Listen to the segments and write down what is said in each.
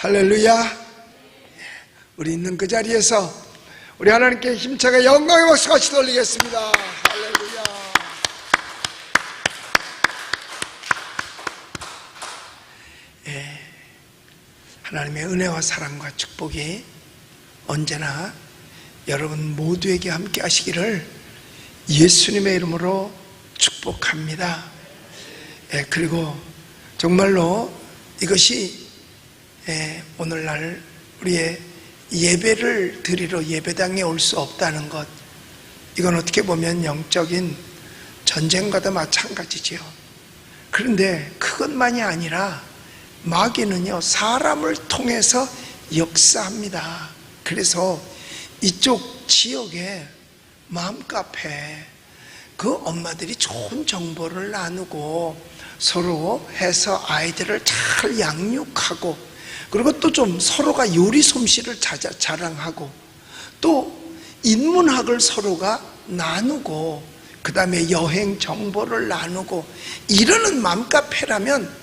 할렐루야. 우리 있는 그 자리에서 우리 하나님께 힘차게 영광의 박수 같이 돌리겠습니다. 할렐루야. 하나님의 은혜와 사랑과 축복이 언제나 여러분 모두에게 함께 하시기를 예수님의 이름으로 축복합니다. 그리고 정말로 이것이 오늘날 우리의 예배를 드리러 예배당에 올 수 없다는 것, 이건 어떻게 보면 영적인 전쟁과도 마찬가지지요. 그런데 그것만이 아니라 마귀는요, 사람을 통해서 역사합니다. 그래서 이쪽 지역에 마음카페 그 엄마들이 좋은 정보를 나누고 서로 해서 아이들을 잘 양육하고, 그리고 또 좀 서로가 요리 솜씨를 자랑하고, 또 인문학을 서로가 나누고, 그 다음에 여행 정보를 나누고 이러는 맘카페라면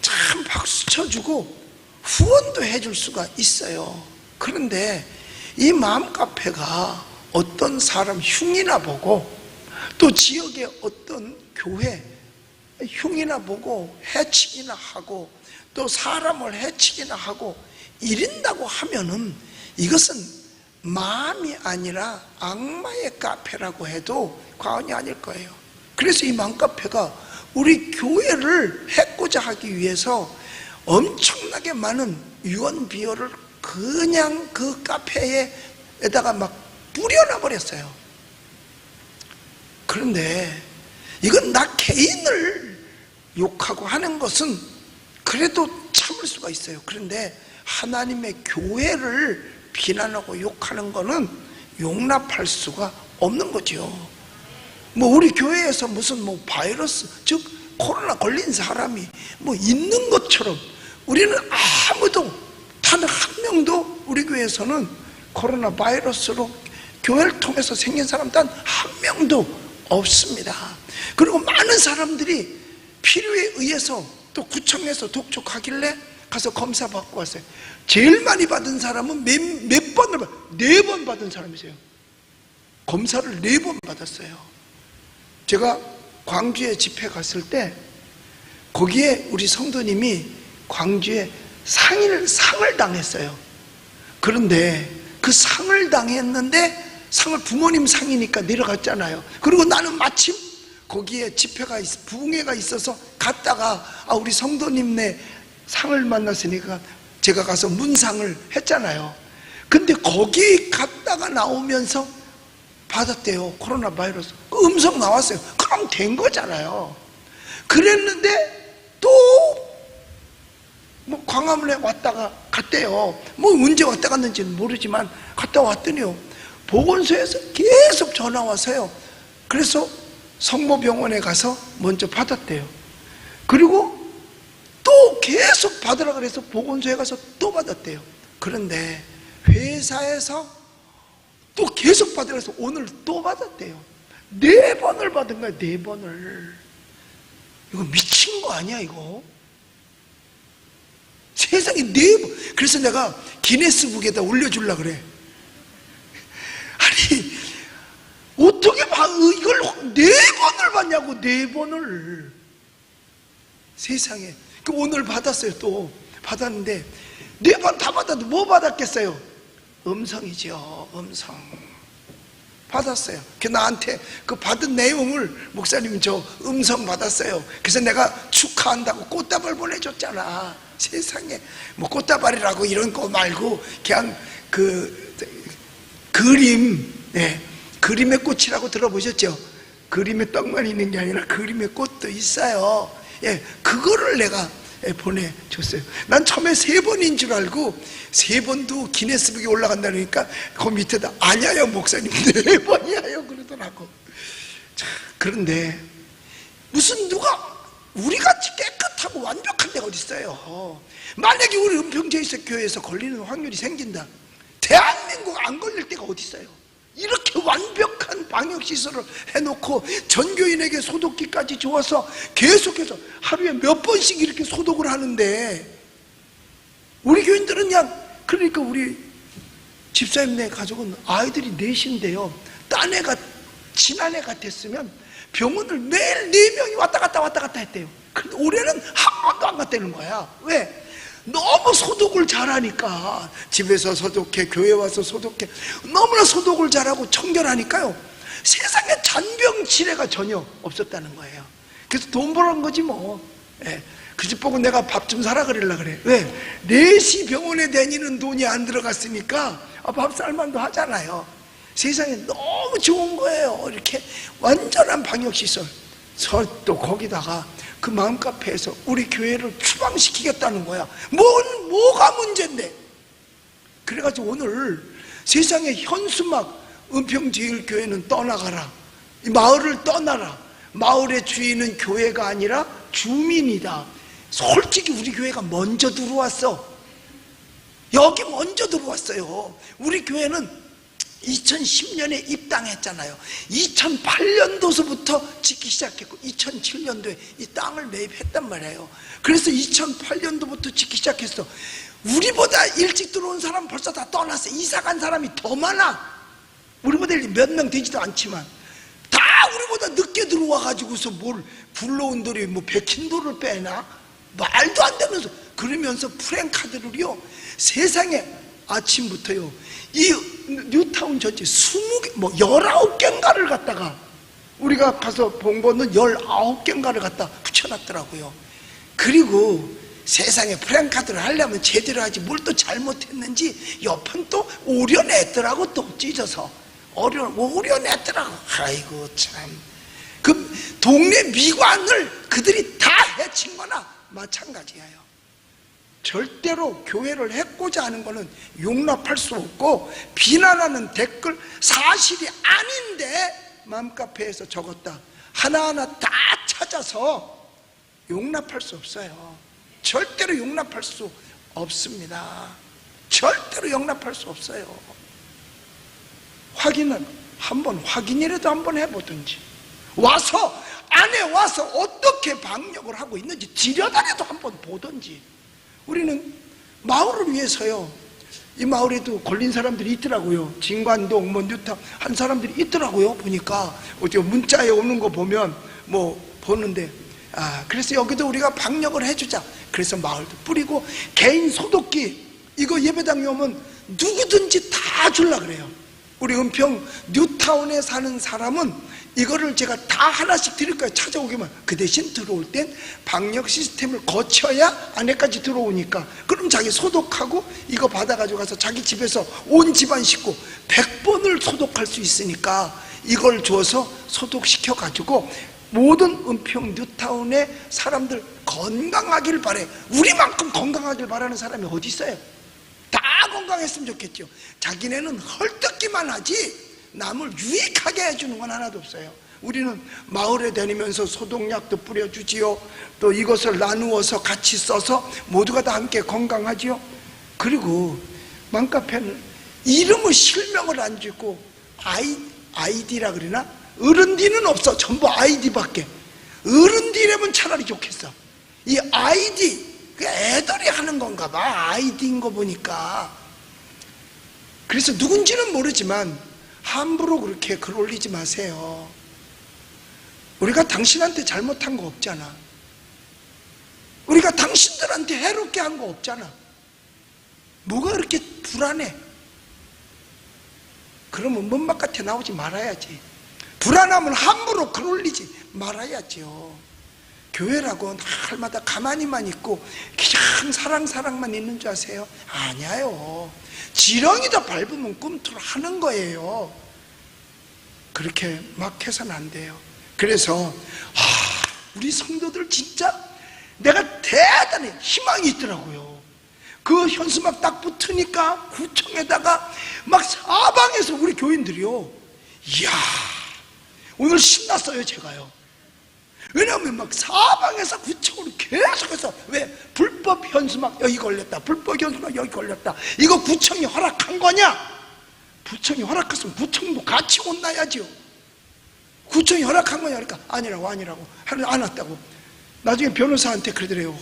참 박수 쳐주고 후원도 해줄 수가 있어요. 그런데 이 맘카페가 어떤 사람 흉이나 보고, 또 지역의 어떤 교회 흉이나 보고 해치기나 하고, 또 사람을 해치기나 하고 이른다고 하면은 이것은 마음이 아니라 악마의 카페라고 해도 과언이 아닐 거예요. 그래서 이 맘카페가 우리 교회를 해코자 하기 위해서 엄청나게 많은 유언비어를 그냥 그 카페에다가 막 뿌려놔 버렸어요. 그런데 이건 나 개인을 욕하고 하는 것은 그래도 참을 수가 있어요. 그런데 하나님의 교회를 비난하고 욕하는 것은 용납할 수가 없는 거죠. 뭐 우리 교회에서 무슨 뭐 바이러스, 즉 코로나 걸린 사람이 뭐 있는 것처럼, 우리는 아무도 단 한 명도 우리 교회에서는 코로나 바이러스로 교회를 통해서 생긴 사람 단 한 명도 없습니다. 그리고 많은 사람들이 필요에 의해서 또 구청에서 독촉하길래 가서 검사 받고 왔어요. 제일 많이 받은 사람은 몇 번을 4번 받은 사람이세요. 검사를 4번 받았어요. 제가 광주에 집회 갔을 때 거기에 우리 성도님이 광주에 상을 당했어요. 그런데 그 상을 당했는데 상을 부모님 상이니까 내려갔잖아요. 그리고 나는 마침 거기에 집회가 부흥회가 있어서 갔다가 우리 성도님네 상을 만났으니까 제가 가서 문상을 했잖아요. 근데 거기 갔다가 나오면서 받았대요. 코로나 바이러스 음성 나왔어요. 그럼 된 거잖아요. 그랬는데 또 뭐 광화문에 왔다가 갔대요. 뭐 언제 왔다 갔는지는 모르지만 갔다 왔더니요, 보건소에서 계속 전화 와서요. 그래서 성모병원에 가서 먼저 받았대요. 그리고 또 계속 받으라 그래서 보건소에 가서 또 받았대요. 그런데 회사에서 또 계속 받으라 해서 오늘 또 받았대요. 4번을 받은 거야. 4번을. 이거 미친 거 아니야 이거? 세상에 4번. 그래서 내가 기네스북에다 올려주려고 그래. 아니 어떻게 이걸 4번을 받냐고. 4번을. 세상에. 오늘 받았어요. 또 받았는데 4번 다 받아도 뭐 받았겠어요? 음성이죠. 음성 받았어요. 그 나한테 그 받은 내용을, 목사님 저 음성 받았어요. 그래서 내가 축하한다고 꽃다발 보내줬잖아. 세상에. 뭐 꽃다발이라고 이런 거 말고 그냥 그 그림, 그림의 꽃이라고 들어보셨죠? 그림의 떡만 있는 게 아니라 그림의 꽃도 있어요. 그거를 내가 보내줬어요. 난 처음에 3번인 줄 알고 3번도 기네스북에 올라간다니까 그 밑에다 아니에요 목사님 4번이에요 그러더라고. 자, 그런데 무슨 누가 우리같이 깨끗하고 완벽한 데가 어디 있어요. 만약에 우리 은평제이석교회에서 걸리는 확률이 생긴다, 대한민국 안 걸릴 데가 어디 있어요. 이렇게 완벽한 방역시설을 해놓고 전교인에게 소독기까지 주어서 계속해서 하루에 몇 번씩 이렇게 소독을 하는데 우리 교인들은 그냥, 그러니까 우리 집사님네 가족은 아이들이 넷인데요, 딴애가 지난해가 됐으면 병원을 매일 4명이 왔다 갔다 했대요. 근데 올해는 한 번도 안 갔다는 거야. 왜? 너무 소독을 잘하니까. 집에서 소독해, 교회 와서 소독해, 너무나 소독을 잘하고 청결하니까요, 세상에 잔병 치레가 전혀 없었다는 거예요. 그래서 돈 벌은 거지 뭐. 예. 그 집 보고 내가 밥 좀 사라 그러려고 그래. 왜? 4시 병원에 다니는 돈이 안 들어갔으니까 밥 살만도 하잖아요. 세상에 너무 좋은 거예요. 이렇게 완전한 방역시설. 또 거기다가 그 마음카페에서 우리 교회를 추방시키겠다는 거야. 뭐가 문제인데? 그래가지고 오늘 세상에 현수막 은평제일교회는 떠나가라, 이 마을을 떠나라, 마을의 주인은 교회가 아니라 주민이다. 솔직히 우리 교회가 먼저 들어왔어. 여기 먼저 들어왔어요. 우리 교회는 2010년에 입당했잖아요. 2008년도서부터 짓기 시작했고 2007년도에 이 땅을 매입했단 말이에요. 그래서 2008년도부터 짓기 시작했어. 우리보다 일찍 들어온 사람 벌써 다 떠났어. 이사 간 사람이 더 많아. 우리보다 몇 명 되지도 않지만 다 우리보다 늦게 들어와가지고서 뭘 굴러온 돌이 뭐 백힌 돌을 빼나? 말도 안 되면서. 그러면서 프랭카드를요, 세상에 아침부터요, 이 뉴타운 전체 19개인가를 갖다가, 우리가 가서 본 거는 19개인가를 갖다 붙여놨더라고요. 그리고 세상에 프랭카드를 하려면 제대로 하지 뭘 또 잘못했는지 옆은 또 오려냈더라고. 또 찢어서 오려냈더라고. 아이고 참, 그 동네 미관을 그들이 다 해친 거나 마찬가지예요. 절대로 교회를 해코자 하는 것은 용납할 수 없고, 비난하는 댓글 사실이 아닌데 맘카페에서 적었다 하나하나 다 찾아서 용납할 수 없어요. 절대로 용납할 수 없습니다. 절대로 용납할 수 없어요. 확인이라도 한번 해보든지, 안에 와서 어떻게 방역을 하고 있는지 들여다라도 한번 보든지. 우리는 마을을 위해서요, 이 마을에도 걸린 사람들이 있더라고요. 진관동, 뉴타운 한 사람들이 있더라고요. 보니까 어디 문자에 오는 거 보면 보는데, 그래서 여기도 우리가 방역을 해주자. 그래서 마을도 뿌리고, 개인 소독기 이거 예배당에 오면 누구든지 다 주려 그래요. 우리 은평 뉴타운에 사는 사람은 이거를 제가 다 하나씩 드릴 거예요. 찾아오기만. 그 대신 들어올 땐 방역 시스템을 거쳐야 안에까지 들어오니까, 그럼 자기 소독하고 이거 받아가지고 가서 자기 집에서 온 집안 식구 100번을 소독할 수 있으니까 이걸 줘서 소독시켜가지고 모든 은평 뉴타운의 사람들 건강하길 바래. 우리만큼 건강하길 바라는 사람이 어디 있어요? 다 건강했으면 좋겠죠. 자기네는 헐뜯기만 하지 남을 유익하게 해주는 건 하나도 없어요. 우리는 마을에 다니면서 소독약도 뿌려주지요. 또 이것을 나누어서 같이 써서 모두가 다 함께 건강하지요. 그리고 맘카페는 이름을 실명을 안 짓고 아이디라 그러나? 어른디는 없어. 전부 아이디밖에. 어른디라면 차라리 좋겠어. 이 아이디, 애들이 하는 건가 봐. 아이디인 거 보니까. 그래서 누군지는 모르지만 함부로 그렇게 글 올리지 마세요. 우리가 당신한테 잘못한 거 없잖아. 우리가 당신들한테 해롭게 한 거 없잖아. 뭐가 그렇게 불안해? 그러면 먼 바깥에 나오지 말아야지. 불안하면 함부로 글 올리지 말아야죠. 교회라고 날마다 가만히만 있고 그냥 사랑만 있는 줄 아세요? 아니에요. 지렁이도 밟으면 꿈틀 하는 거예요. 그렇게 막 해서는 안 돼요. 그래서 우리 성도들 진짜 내가 대단히 희망이 있더라고요. 그 현수막 딱 붙으니까 구청에다가 막 사방에서 우리 교인들이요, 이야 오늘 신났어요. 제가요. 왜냐하면 막 사방에서 구청으로 계속해서, 왜? 불법 현수막 여기 걸렸다, 불법 현수막 여기 걸렸다. 이거 구청이 허락한 거냐? 구청이 허락했으면 구청도 같이 혼나야지요. 구청이 허락한 거냐? 그러니까 아니라고 안 왔다고. 나중에 변호사한테 그러더래요.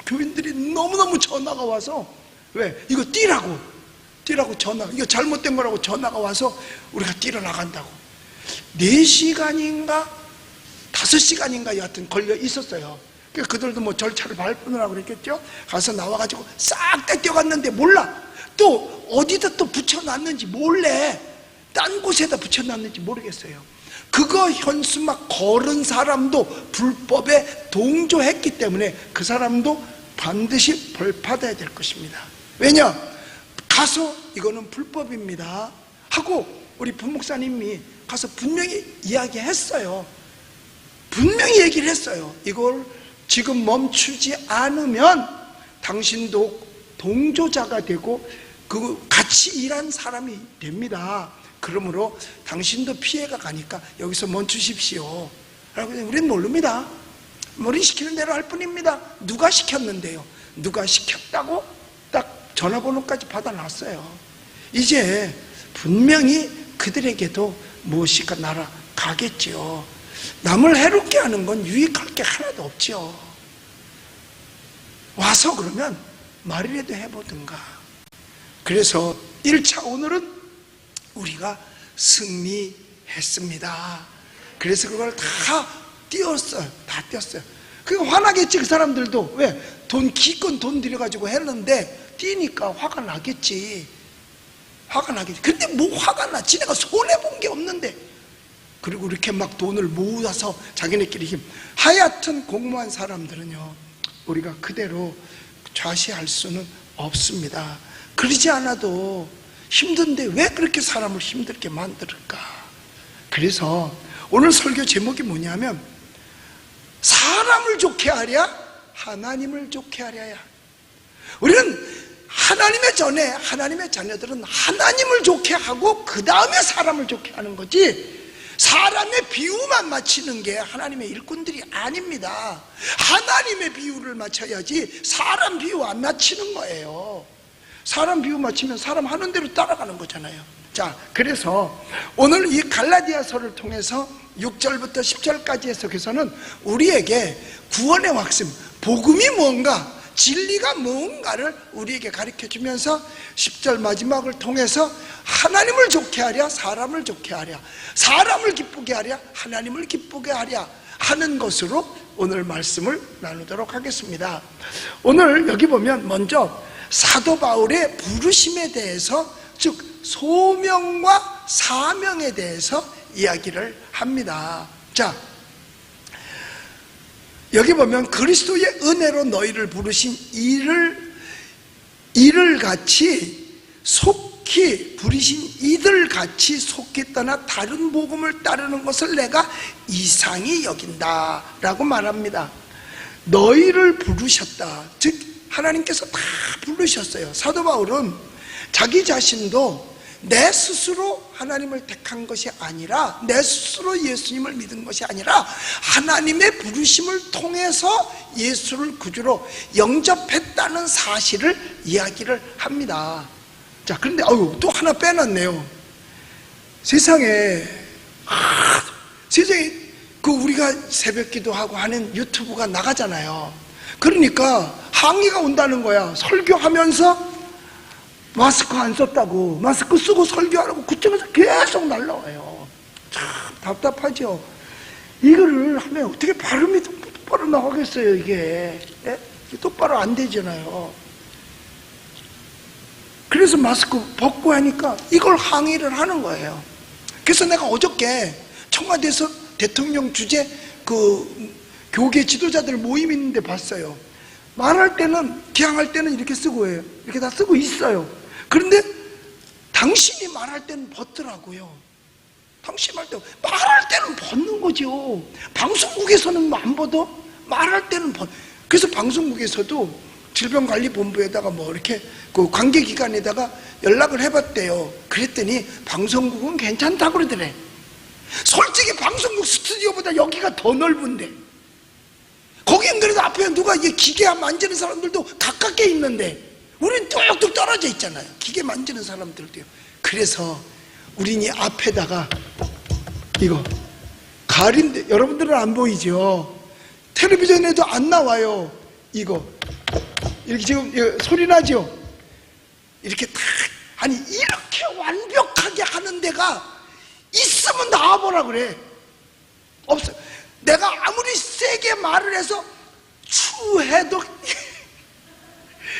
교인들이 너무너무 전화가 와서 왜? 이거 뛰라고 전화, 이거 잘못된 거라고 전화가 와서 우리가 뛰러 나간다고. 4시간인가 5시간인가 여하튼 걸려 있었어요. 그러니까 그들도 뭐 절차를 밟으라고 그랬겠죠. 가서 나와가지고 싹 다 뛰어갔는데 몰라, 또 어디다 또 붙여놨는지 몰래 딴 곳에다 붙여놨는지 모르겠어요. 그거 현수막 걸은 사람도 불법에 동조했기 때문에 그 사람도 반드시 벌받아야 될 것입니다. 왜냐? 가서 이거는 불법입니다 하고 우리 부목사님이 가서 분명히 이야기했어요. 분명히 얘기를 했어요. 이걸 지금 멈추지 않으면 당신도 동조자가 되고 그 같이 일한 사람이 됩니다. 그러므로 당신도 피해가 가니까 여기서 멈추십시오 라고. 우리는 모릅니다. 우리는 시키는 대로 할 뿐입니다. 누가 시켰는데요? 누가 시켰다고 딱 전화번호까지 받아놨어요. 이제 분명히 그들에게도 무엇인가 날아가겠지요. 남을 해롭게 하는 건 유익할 게 하나도 없지요. 와서 그러면 말이라도 해보든가. 그래서 1차 오늘은 우리가 승리했습니다. 그래서 그걸 다 띄웠어요. 다 띄웠어요. 그러니까 화나겠지 그 사람들도. 왜? 기껏 돈 들여가지고 했는데 뛰니까 화가 나겠지. 화가 나겠지. 근데 뭐 화가 나? 지네가 손해본 게 없는데. 그리고 이렇게 막 돈을 모아서 자기네끼리 힘. 하여튼 공무원 사람들은요, 우리가 그대로 좌시할 수는 없습니다. 그러지 않아도 힘든데 왜 그렇게 사람을 힘들게 만들까? 그래서 오늘 설교 제목이 뭐냐면 사람을 좋게 하랴 하나님을 좋게 하랴야. 우리는 하나님의 자녀들은 하나님을 좋게 하고 그 다음에 사람을 좋게 하는 거지, 사람의 비유만 맞추는 게 하나님의 일꾼들이 아닙니다. 하나님의 비유를 맞춰야지 사람 비유 안 맞추는 거예요. 사람 비유 맞추면 사람 하는 대로 따라가는 거잖아요. 자, 그래서 오늘 이 갈라디아서를 통해서 6절부터 10절까지 해석해서는 우리에게 구원의 확신, 복음이 뭔가, 진리가 뭔가를 우리에게 가르쳐주면서 10절 마지막을 통해서 하나님을 좋게 하랴 사람을 좋게 하랴, 사람을 기쁘게 하랴 하나님을 기쁘게 하랴 하는 것으로 오늘 말씀을 나누도록 하겠습니다. 오늘 여기 보면 먼저 사도 바울의 부르심에 대해서, 즉 소명과 사명에 대해서 이야기를 합니다. 자, 여기 보면 그리스도의 은혜로 너희를 부르신 이를 같이 속히 부르신 이들 같이 속히 떠나 다른 복음을 따르는 것을 내가 이상히 여긴다 라고 말합니다. 너희를 부르셨다, 즉 하나님께서 다 부르셨어요. 사도 바울은 자기 자신도 내 스스로 하나님을 택한 것이 아니라, 내 스스로 예수님을 믿은 것이 아니라 하나님의 부르심을 통해서 예수를 구주로 영접했다는 사실을 이야기를 합니다. 자, 그런데 또 하나 빼놨네요. 세상에 그 우리가 새벽 기도하고 하는 유튜브가 나가잖아요. 그러니까 항의가 온다는 거야. 설교하면서 마스크 안 썼다고, 마스크 쓰고 설교하라고 그쪽에서 계속 날라와요. 참 답답하죠. 이거를 하면 어떻게 발음이 똑바로 나가겠어요. 이게 똑바로 안 되잖아요. 그래서 마스크 벗고 하니까 이걸 항의를 하는 거예요. 그래서 내가 어저께 청와대에서 대통령 주재 그 교계 지도자들 모임 있는데 봤어요. 말할 때는, 기항할 때는 이렇게 쓰고 해요. 이렇게 다 쓰고 있어요. 그런데 당신이 말할 때는 벗더라고요. 당신이 말할 때는 벗는 거죠. 방송국에서는 안 벗어? 말할 때는 벗. 그래서 방송국에서도 질병관리본부에다가 뭐 이렇게 그 관계기관에다가 연락을 해봤대요. 그랬더니 방송국은 괜찮다고 그러더래. 솔직히 방송국 스튜디오보다 여기가 더 넓은데, 거긴 그래도 앞에 누가 이게 기계 만지는 사람들도 가깝게 있는데 우린 뚝뚝 떨어져 있잖아요. 기계 만지는 사람들도요. 그래서 우린 이 앞에다가 이거 가린데, 여러분들은 안 보이죠? 텔레비전에도 안 나와요. 이거 이렇게 지금 소리 나죠? 이렇게 딱, 아니 이렇게 완벽하게 하는 데가 있으면 나와보라 그래. 없어. 내가 아무리 세게 말을 해서 추해도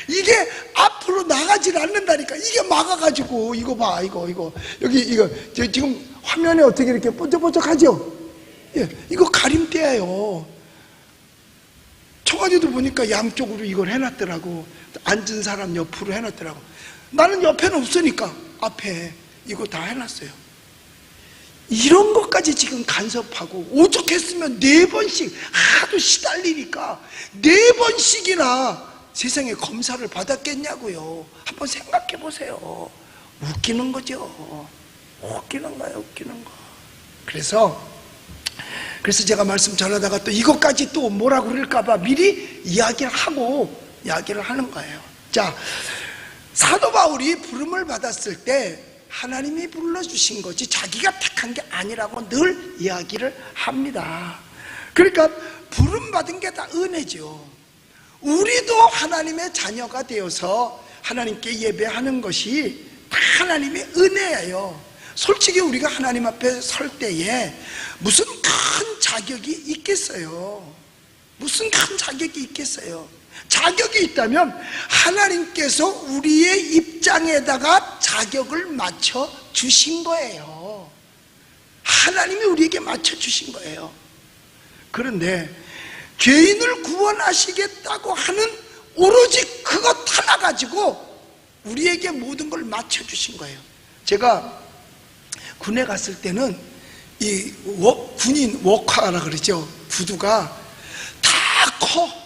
이게 앞으로 나가질 않는다니까. 이게 막아가지고. 이거 봐, 이거 여기 이거 지금 화면에 어떻게 이렇게 번쩍번쩍하죠? 예, 이거 가림대예요. 청와대도 보니까 양쪽으로 이걸 해놨더라고. 앉은 사람 옆으로 해놨더라고. 나는 옆에는 없으니까 앞에 이거 다 해놨어요. 이런 것까지 지금 간섭하고, 오죽했으면 4번씩 하도 시달리니까 4번씩이나 세상에 검사를 받았겠냐고요. 한번 생각해 보세요. 웃기는 거죠. 웃기는 거예요, 웃기는 거. 그래서 제가 말씀 전하다가 또 이것까지 또 뭐라 그럴까봐 미리 이야기를 하는 거예요. 자, 사도 바울이 부름을 받았을 때 하나님이 불러주신 거지 자기가 택한 게 아니라고 늘 이야기를 합니다. 그러니까 부름받은 게 다 은혜죠. 우리도 하나님의 자녀가 되어서 하나님께 예배하는 것이 다 하나님의 은혜예요. 솔직히 우리가 하나님 앞에 설 때에 무슨 큰 자격이 있겠어요? 무슨 큰 자격이 있겠어요? 자격이 있다면 하나님께서 우리의 입장에다가 자격을 맞춰 주신 거예요. 하나님이 우리에게 맞춰 주신 거예요. 그런데 죄인을 구원하시겠다고 하는 오로지 그것 하나 가지고 우리에게 모든 걸 맞춰 주신 거예요. 제가 군에 갔을 때는 이 군인 워커라 그러죠. 구두가 다 커.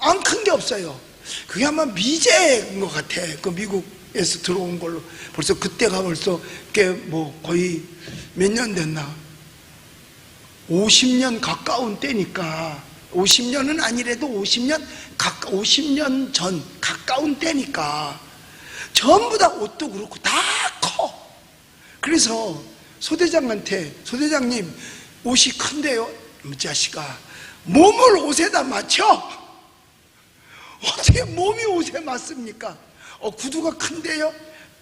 안 큰 게 없어요. 그게 아마 미제인 것 같아. 그 미국에서 들어온 걸로. 벌써 그때가 벌써 거의 몇 년 됐나? 50년 가까운 때니까. 50년은 아니래도 50년 전 가까운 때니까. 전부 다 옷도 그렇고 다 커. 그래서 소대장한테, 소대장님 옷이 큰데요? 이 자식아, 몸을 옷에다 맞춰. 어떻게 몸이 옷에 맞습니까? 구두가 큰데요?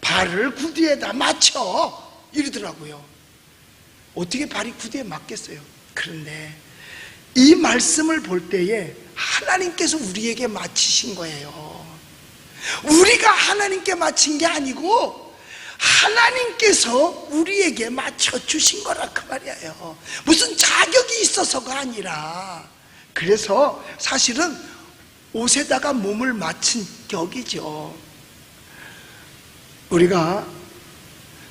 발을 구두에다 맞춰. 이러더라고요. 어떻게 발이 구두에 맞겠어요? 그런데 이 말씀을 볼 때에 하나님께서 우리에게 맞추신 거예요. 우리가 하나님께 맞춘 게 아니고 하나님께서 우리에게 맞춰주신 거라 그 말이에요. 무슨 자격이 있어서가 아니라. 그래서 사실은 옷에다가 몸을 맞춘 격이죠. 우리가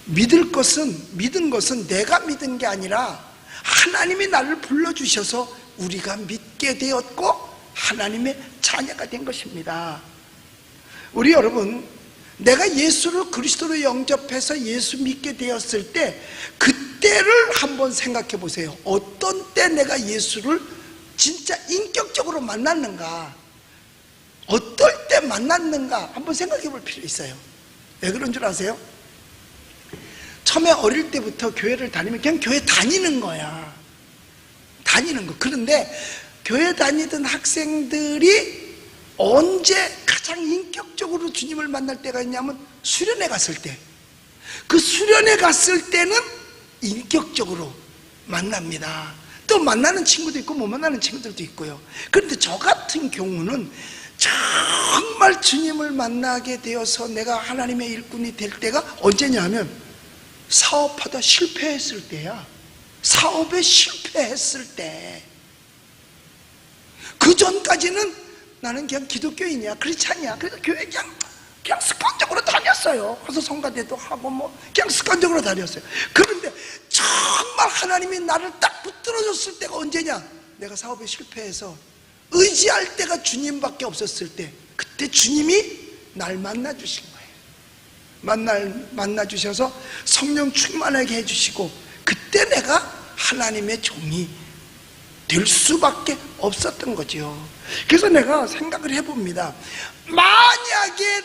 믿은 것은 내가 믿은 게 아니라 하나님이 나를 불러주셔서 우리가 믿게 되었고 하나님의 자녀가 된 것입니다. 우리 여러분, 내가 예수를 그리스도로 영접해서 예수 믿게 되었을 때 그때를 한번 생각해 보세요. 어떤 때 내가 예수를 진짜 인격적으로 만났는가, 어떨 때 만났는가 한번 생각해 볼 필요 있어요. 왜 그런 줄 아세요? 처음에 어릴 때부터 교회를 다니면 그냥 교회 다니는 거야. 다니는 거. 그런데 교회 다니던 학생들이 언제 가장 인격적으로 주님을 만날 때가 있냐면 수련회 갔을 때. 그 수련회 갔을 때는 인격적으로 만납니다. 또 만나는 친구도 있고 못 만나는 친구들도 있고요. 그런데 저 같은 경우는 정말 주님을 만나게 되어서 내가 하나님의 일꾼이 될 때가 언제냐면 사업하다 실패했을 때야. 사업에 실패했을 때. 그 전까지는 나는 그냥 기독교인이야, 크리스찬이야. 그래서 교회 그냥 습관적으로 다녔어요. 가서 성가대도 하고 그냥 습관적으로 다녔어요. 그런데 정말 하나님이 나를 딱 붙들어줬을 때가 언제냐? 내가 사업에 실패해서 의지할 때가 주님밖에 없었을 때, 그때 주님이 날 만나주신 거예요. 만나주셔서 성령 충만하게 해주시고, 그때 내가 하나님의 종이 될 수밖에 없었던 거죠. 그래서 내가 생각을 해봅니다. 만약에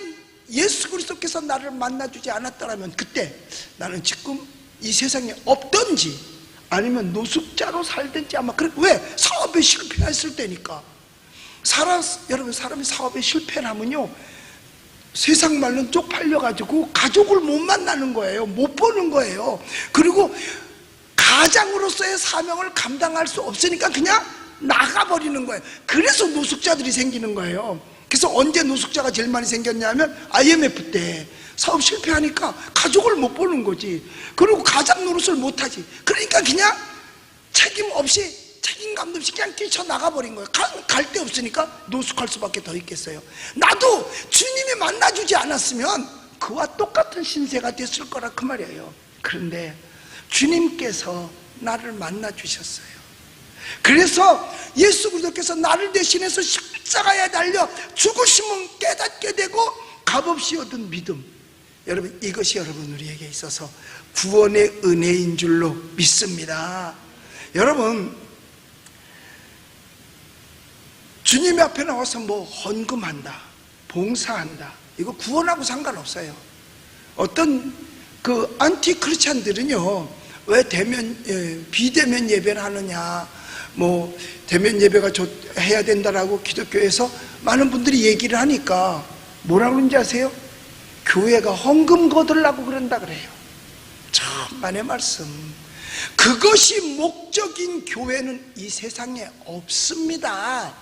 예수 그리스도께서 나를 만나주지 않았더라면 그때 나는 지금 이 세상에 없던지 아니면 노숙자로 살든지 아마 왜? 사업에 실패했을 때니까. 여러분, 사람이 사업에 실패를 하면요, 세상 말로는 쪽팔려가지고 가족을 못 만나는 거예요. 못 보는 거예요. 그리고 가장으로서의 사명을 감당할 수 없으니까 그냥 나가버리는 거예요. 그래서 노숙자들이 생기는 거예요. 그래서 언제 노숙자가 제일 많이 생겼냐면 IMF 때 사업 실패하니까 가족을 못 보는 거지. 그리고 가장 노릇을 못하지. 그러니까 그냥 책임 없이, 책임감도 없이 그냥 뛰쳐나가버린 거예요. 갈 데 없으니까 노숙할 수밖에 더 있겠어요. 나도 주님이 만나주지 않았으면 그와 똑같은 신세가 됐을 거라 그 말이에요. 그런데 주님께서 나를 만나주셨어요. 그래서 예수 그리스도께서 나를 대신해서 십자가에 달려 죽으심은 깨닫게 되고 값없이 얻은 믿음, 여러분, 이것이 여러분 우리에게 있어서 구원의 은혜인 줄로 믿습니다. 여러분, 주님 앞에 나와서 뭐 헌금한다, 봉사한다, 이거 구원하고 상관없어요. 어떤 그 안티 크리스찬들은요, 왜 비대면 예배를 하느냐, 뭐 대면 예배가 해야 된다라고 기독교에서 많은 분들이 얘기를 하니까 뭐라 그런지 아세요? 교회가 헌금 거들라고 그런다 그래요. 천만의 말씀. 그것이 목적인 교회는 이 세상에 없습니다.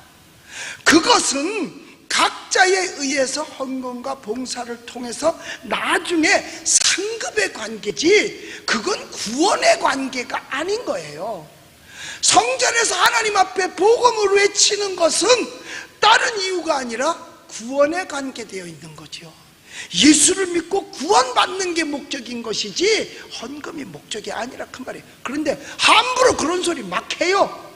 그것은 각자에 의해서 헌금과 봉사를 통해서 나중에 상급의 관계지, 그건 구원의 관계가 아닌 거예요. 성전에서 하나님 앞에 복음을 외치는 것은 다른 이유가 아니라 구원에 관계되어 있는 거죠. 예수를 믿고 구원받는 게 목적인 것이지 헌금이 목적이 아니라 그 말이에요. 그런데 함부로 그런 소리 막 해요.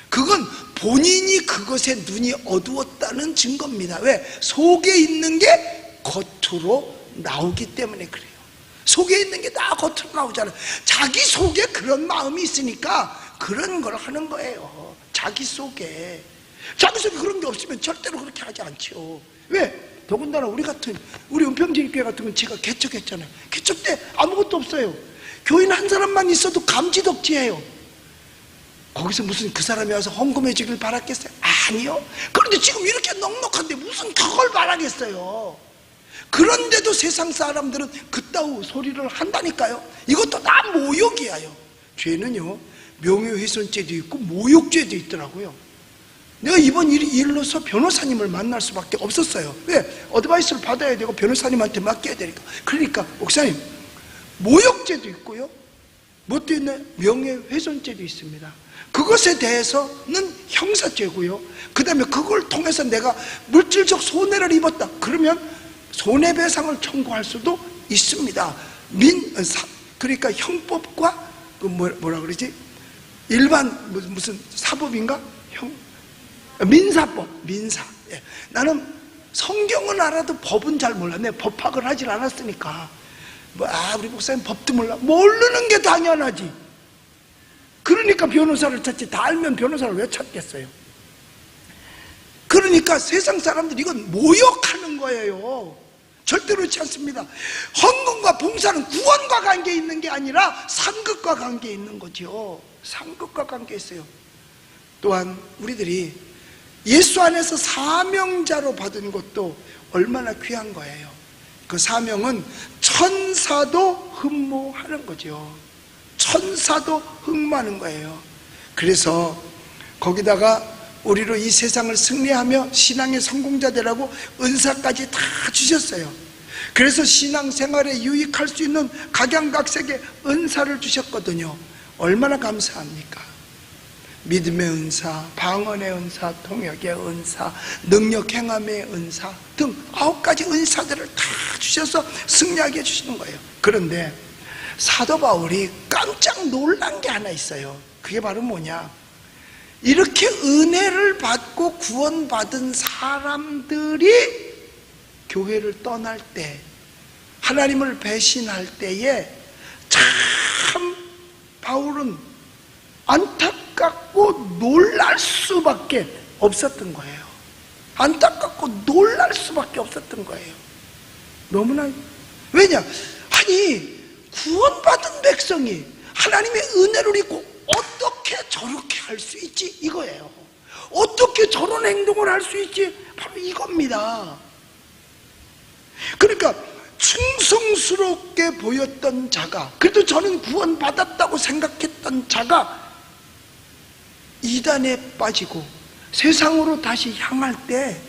그건 본인이 그것에 눈이 어두웠다는 증거입니다. 왜? 속에 있는 게 겉으로 나오기 때문에 그래요. 속에 있는 게 다 겉으로 나오잖아요. 자기 속에 그런 마음이 있으니까 그런 걸 하는 거예요. 자기 속에 그런 게 없으면 절대로 그렇게 하지 않죠. 왜? 더군다나 우리 은평제일교회 같은 건 제가 개척했잖아요. 개척 때 아무것도 없어요. 교인 한 사람만 있어도 감지덕지예요. 거기서 무슨 그 사람이 와서 헌금해 주길 바랐겠어요? 아니요. 그런데 지금 이렇게 넉넉한데 무슨 그걸 바라겠어요. 그런데도 세상 사람들은 그따위 소리를 한다니까요. 이것도 다 모욕이에요. 죄는요, 명예훼손죄도 있고 모욕죄도 있더라고요. 내가 이번 일로서 변호사님을 만날 수밖에 없었어요. 왜? 어드바이스를 받아야 되고 변호사님한테 맡겨야 되니까. 그러니까 목사님, 모욕죄도 있고요, 뭣도 있나요? 명예훼손죄도 있습니다. 그것에 대해서는 형사죄고요, 그 다음에 그걸 통해서 내가 물질적 손해를 입었다 그러면 손해배상을 청구할 수도 있습니다. 그러니까 형법과 그 뭐라 그러지? 일반 무슨 사법인가? 민사. 예. 나는 성경은 알아도 법은 잘 몰라. 내가 법학을 하질 않았으니까. 우리 목사님 법도 몰라. 모르는 게 당연하지. 그러니까 변호사를 찾지. 다 알면 변호사를 왜 찾겠어요? 그러니까 세상 사람들이 이건 모욕하는 거예요. 절대로 그렇지 않습니다. 헌금과 봉사는 구원과 관계 있는 게 아니라 상급과 관계 있는 거죠. 상급과 관계 있어요. 또한 우리들이 예수 안에서 사명자로 받은 것도 얼마나 귀한 거예요. 그 사명은 천사도 흠모하는 거죠. 천사도 흠모하는 거예요. 그래서 거기다가 우리로 이 세상을 승리하며 신앙의 성공자 되라고 은사까지 다 주셨어요. 그래서 신앙생활에 유익할 수 있는 각양각색의 은사를 주셨거든요. 얼마나 감사합니까? 믿음의 은사, 방언의 은사, 통역의 은사, 능력 행함의 은사 등 9가지 은사들을 다 주셔서 승리하게 해주시는 거예요. 그런데 사도 바울이 깜짝 놀란 게 하나 있어요. 그게 바로 뭐냐? 이렇게 은혜를 받고 구원받은 사람들이 교회를 떠날 때, 하나님을 배신할 때에 참 바울은 안타깝고 놀랄 수밖에 없었던 거예요. 안타깝고 놀랄 수밖에 없었던 거예요. 너무나. 왜냐? 아니, 구원받은 백성이 하나님의 은혜를 입고 어떻게 저렇게 할 수 있지? 이거예요. 어떻게 저런 행동을 할 수 있지? 바로 이겁니다. 그러니까 충성스럽게 보였던 자가, 그래도 저는 구원받았다고 생각했던 자가 이단에 빠지고 세상으로 다시 향할 때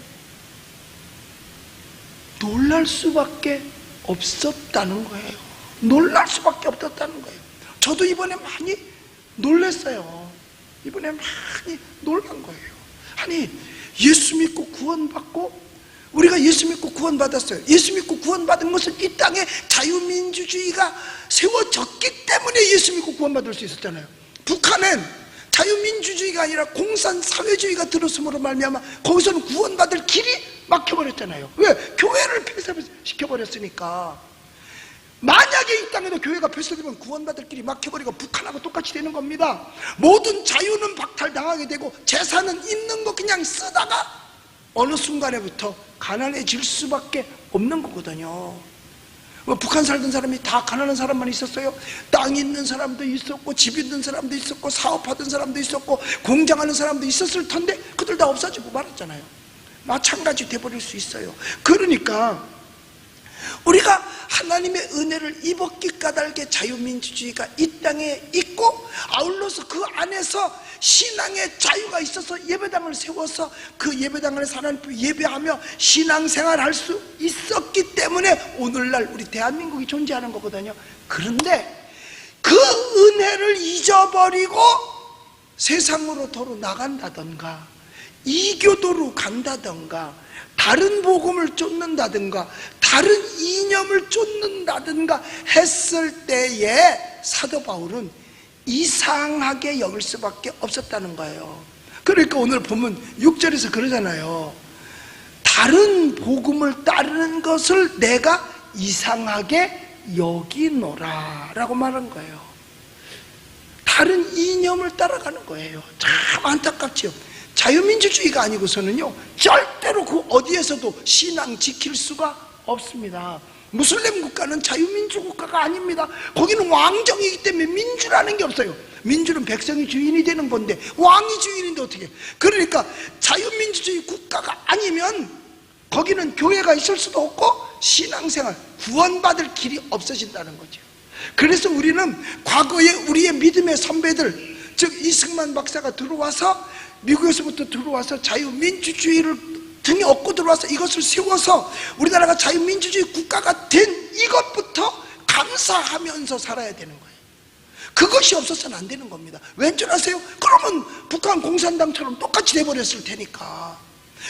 놀랄 수밖에 없었다는 거예요. 놀랄 수밖에 없었다는 거예요. 저도 이번에 많이 놀랐어요. 이번에 많이 놀란 거예요. 아니, 예수 믿고 구원받고, 우리가 예수 믿고 구원받았어요. 예수 믿고 구원받은 것은 이 땅에 자유민주주의가 세워졌기 때문에 예수 믿고 구원받을 수 있었잖아요. 북한은 자유민주주의가 아니라 공산사회주의가 들었음으로 말미암아 거기서는 구원받을 길이 막혀버렸잖아요. 왜? 교회를 폐쇄시켜버렸으니까. 만약에 이 땅에도 교회가 폐쇄되면 구원받을 길이 막혀버리고 북한하고 똑같이 되는 겁니다. 모든 자유는 박탈당하게 되고 재산은 있는 거 그냥 쓰다가 어느 순간에부터 가난해질 수밖에 없는 거거든요. 북한 살던 사람이 다 가난한 사람만 있었어요? 땅 있는 사람도 있었고, 집 있는 사람도 있었고, 사업하던 사람도 있었고, 공장하는 사람도 있었을 텐데 그들 다 없어지고 말았잖아요. 마찬가지 돼버릴 수 있어요. 그러니까 우리가 하나님의 은혜를 입었기 까닭에 자유민주주의가 이 땅에 있고, 아울러서 그 안에서 신앙의 자유가 있어서 예배당을 세워서 그 예배당 안에서 하나님을 예배하며 신앙생활할 수 있었기 때문에 오늘날 우리 대한민국이 존재하는 거거든요. 그런데 그 은혜를 잊어버리고 세상으로 도로 나간다던가, 이교도로 간다던가, 다른 복음을 쫓는다든가, 다른 이념을 쫓는다든가 했을 때에 사도 바울은 이상하게 여길 수밖에 없었다는 거예요. 그러니까 오늘 보면 6절에서 그러잖아요. 다른 복음을 따르는 것을 내가 이상하게 여기노라 라고 말한 거예요. 다른 이념을 따라가는 거예요. 참 안타깝지요. 자유민주주의가 아니고서는요 절대로 그 어디에서도 신앙 지킬 수가 없습니다. 무슬림 국가는 자유민주 국가가 아닙니다. 거기는 왕정이기 때문에 민주라는 게 없어요. 민주는 백성이 주인이 되는 건데 왕이 주인인데 어떻게? 그러니까 자유민주주의 국가가 아니면 거기는 교회가 있을 수도 없고 신앙생활, 구원받을 길이 없어진다는 거죠. 그래서 우리는 과거에 우리의 믿음의 선배들, 즉 이승만 박사가 들어와서 미국에서부터 들어와서 자유민주주의를 등에 업고 들어와서 이것을 세워서 우리나라가 자유민주주의 국가가 된 이것부터 감사하면서 살아야 되는 거예요. 그것이 없어서는 안 되는 겁니다. 왠 줄 아세요? 그러면 북한 공산당처럼 똑같이 돼버렸을 테니까.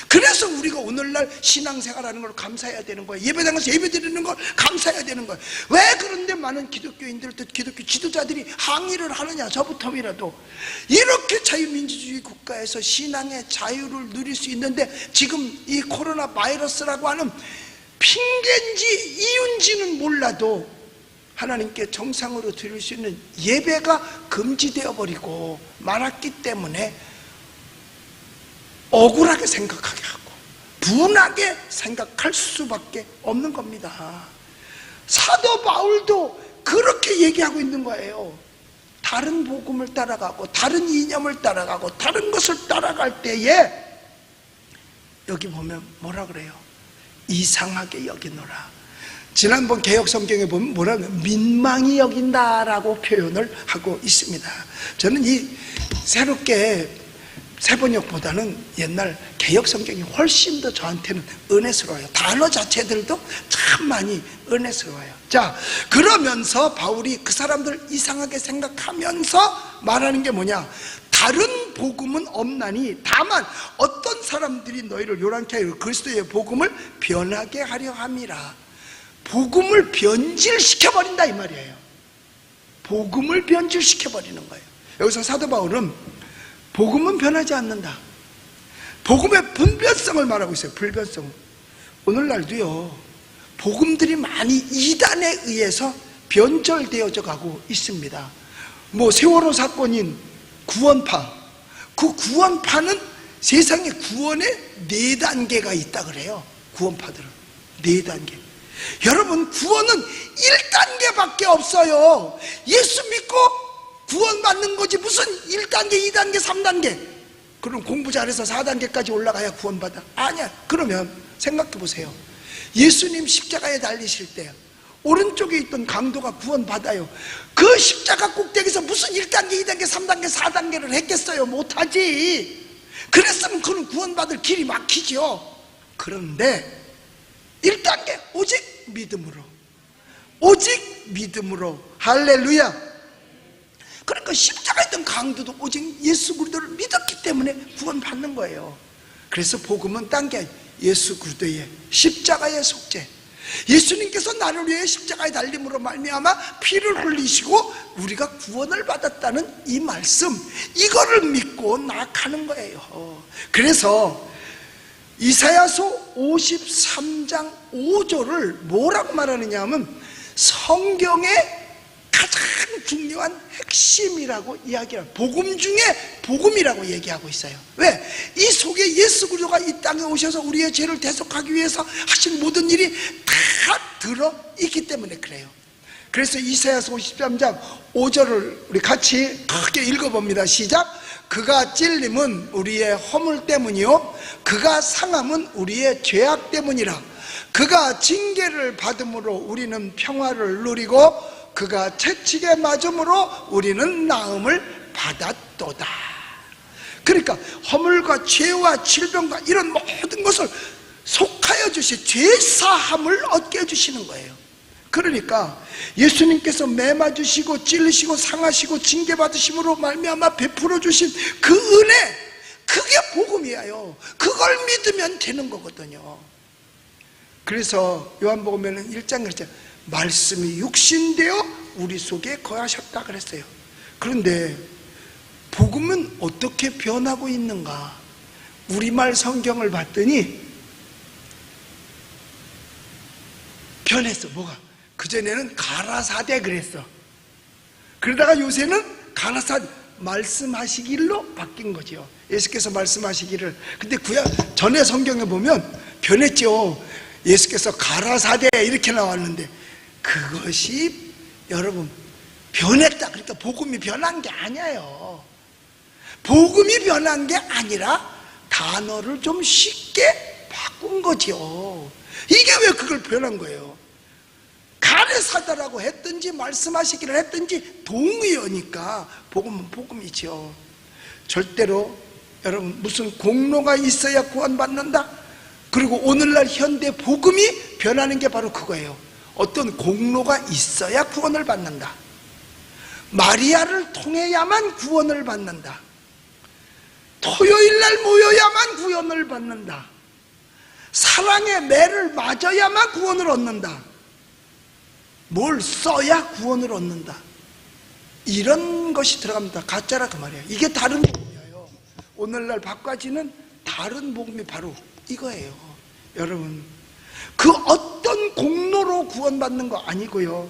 그래서 우리가 오늘날 신앙생활하는 걸 감사해야 되는 거예요. 예배당에서 예배드리는 걸 감사해야 되는 거예요. 왜 그런데 많은 기독교인들, 기독교 지도자들이 항의를 하느냐, 저부터이라도. 이렇게 자유민주주의 국가에서 신앙의 자유를 누릴 수 있는데 지금 이 코로나 바이러스라고 하는 핑계인지 이유인지는 몰라도 하나님께 정상으로 드릴 수 있는 예배가 금지되어 버리고 말았기 때문에 억울하게 생각하게 하고 분하게 생각할 수밖에 없는 겁니다. 사도 바울도 그렇게 얘기하고 있는 거예요. 다른 복음을 따라가고 다른 이념을 따라가고 다른 것을 따라갈 때에 여기 보면 뭐라 그래요? 이상하게 여기노라. 지난번 개혁성경에 보면 뭐라고 민망히 여긴다라고 표현을 하고 있습니다. 저는 이 새롭게 새번역보다는 옛날 개혁성경이 훨씬 더 저한테는 은혜스러워요. 단어 자체들도 참 많이 은혜스러워요. 자, 그러면서 바울이 그 사람들 이상하게 생각하면서 말하는 게 뭐냐? 다른 복음은 없나니 다만 어떤 사람들이 너희를 요란케 하여 그리스도의 복음을 변하게 하려 함이라. 복음을 변질시켜버린다 이 말이에요. 복음을 변질시켜버리는 거예요. 여기서 사도 바울은 복음은 변하지 않는다. 복음의 분별성을 말하고 있어요. 불변성. 오늘날도요 복음들이 많이 이단에 의해서 변절되어져 가고 있습니다. 뭐 세월호 사건인 구원파, 그 구원파는 세상에 구원의 4단계가 있다 그래요. 구원파들은 4단계. 여러분, 구원은 1단계밖에 없어요. 예수 믿고 구원받는 거지 무슨 1단계, 2단계, 3단계. 그럼 공부 잘해서 4단계까지 올라가야 구원받아? 아니야. 그러면 생각해 보세요. 예수님 십자가에 달리실 때 오른쪽에 있던 강도가 구원받아요. 그 십자가 꼭대기에서 무슨 1단계, 2단계, 3단계, 4단계를 했겠어요? 못하지. 그랬으면 그는 구원받을 길이 막히죠. 그런데 1단계 오직 믿음으로, 오직 믿음으로. 할렐루야. 그러니까 십자가에 있던 강도도 오직 예수 그리스도를 믿었기 때문에 구원받는 거예요. 그래서 복음은 딴 게 예수 그리스도의 십자가의 속죄, 예수님께서 나를 위해 십자가에 달림으로 말미암아 피를 흘리시고 우리가 구원을 받았다는 이 말씀, 이거를 믿고 나아가는 거예요. 그래서 이사야서 53장 5절을 뭐라고 말하느냐 하면 성경의 가장 중요한 핵심이라고 이야기해요. 복음 중에 복음이라고 얘기하고 있어요. 왜? 이 속에 예수 그리스도가 이 땅에 오셔서 우리의 죄를 대속하기 위해서 하신 모든 일이 다 들어있기 때문에 그래요. 그래서 이사야서 53장 5절을 우리 같이 크게 읽어봅니다. 시작. 그가 찔림은 우리의 허물 때문이요 그가 상함은 우리의 죄악 때문이라. 그가 징계를 받음으로 우리는 평화를 누리고 그가 채찍에 맞음으로 우리는 나음을 받았도다. 그러니까 허물과 죄와 질병과 이런 모든 것을 속하여 주시, 죄사함을 얻게 해주시는 거예요. 그러니까 예수님께서 매마 주시고 찔리시고 상하시고 징계 받으심으로 말미암아 베풀어 주신 그 은혜, 그게 복음이에요. 그걸 믿으면 되는 거거든요. 그래서 요한복음에는 1장 그랬죠. 말씀이 육신되어 우리 속에 거하셨다 그랬어요. 그런데 복음은 어떻게 변하고 있는가? 우리말 성경을 봤더니 변했어. 뭐가? 그전에는 가라사대 그랬어. 그러다가 요새는 가라사대 말씀하시기로 바뀐 거죠. 예수께서 말씀하시기를. 근데 전에 성경에 보면 변했죠. 예수께서 가라사대 이렇게 나왔는데 그것이 여러분 변했다. 그러니까 복음이 변한 게 아니에요. 복음이 변한 게 아니라 단어를 좀 쉽게 바꾼 거죠. 이게 왜 그걸 변한 거예요? 가레사다라고 했든지 말씀하시기를 했든지 동의어니까 복음은 복음이죠. 절대로 여러분 무슨 공로가 있어야 구원받는다? 그리고 오늘날 현대 복음이 변하는 게 바로 그거예요. 어떤 공로가 있어야 구원을 받는다. 마리아를 통해야만 구원을 받는다. 토요일날 모여야만 구원을 받는다. 사랑의 매를 맞아야만 구원을 얻는다. 뭘 써야 구원을 얻는다. 이런 것이 들어갑니다. 가짜라 그 말이에요. 이게 다른 복음이에요. 오늘날 바꿔지는 다른 복음이 바로 이거예요. 여러분, 그 어떤 공로로 구원받는 거 아니고요,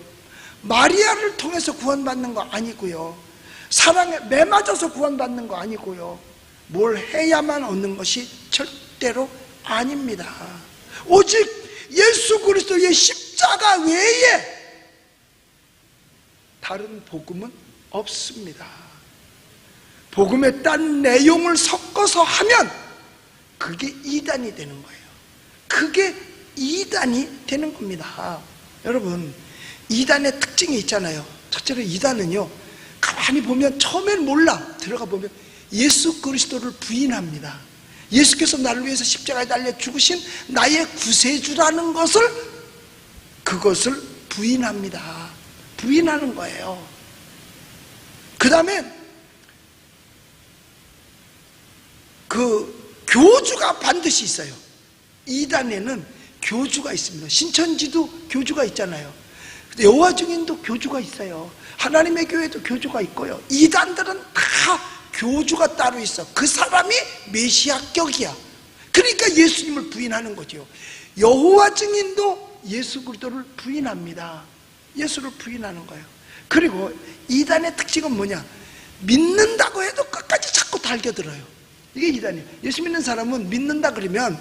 마리아를 통해서 구원받는 거 아니고요, 사랑에 매맞아서 구원받는 거 아니고요, 뭘 해야만 얻는 것이 절대로 아닙니다. 오직 예수 그리스도의 십자가 외에 다른 복음은 없습니다. 복음의 딴 내용을 섞어서 하면 그게 이단이 되는 거예요. 그게 이단이 되는 겁니다. 여러분, 이단의 특징이 있잖아요. 첫째로 이단은요, 가만히 보면 처음엔 몰라. 들어가 보면 예수 그리스도를 부인합니다. 예수께서 나를 위해서 십자가에 달려 죽으신 나의 구세주라는 그것을 부인합니다. 부인하는 거예요. 그 다음에 그 교주가 반드시 있어요. 이단에는 교주가 있습니다. 신천지도 교주가 있잖아요. 여호와 증인도 교주가 있어요. 하나님의 교회도 교주가 있고요. 이단들은 다 교주가 따로 있어. 그 사람이 메시아격이야. 그러니까 예수님을 부인하는 거죠. 여호와 증인도 예수 그리스도를 부인합니다. 예수를 부인하는 거예요. 그리고 이단의 특징은 뭐냐? 믿는다고 해도 끝까지 자꾸 달겨들어요. 이게 이단이에요. 예수 믿는 사람은 믿는다 그러면,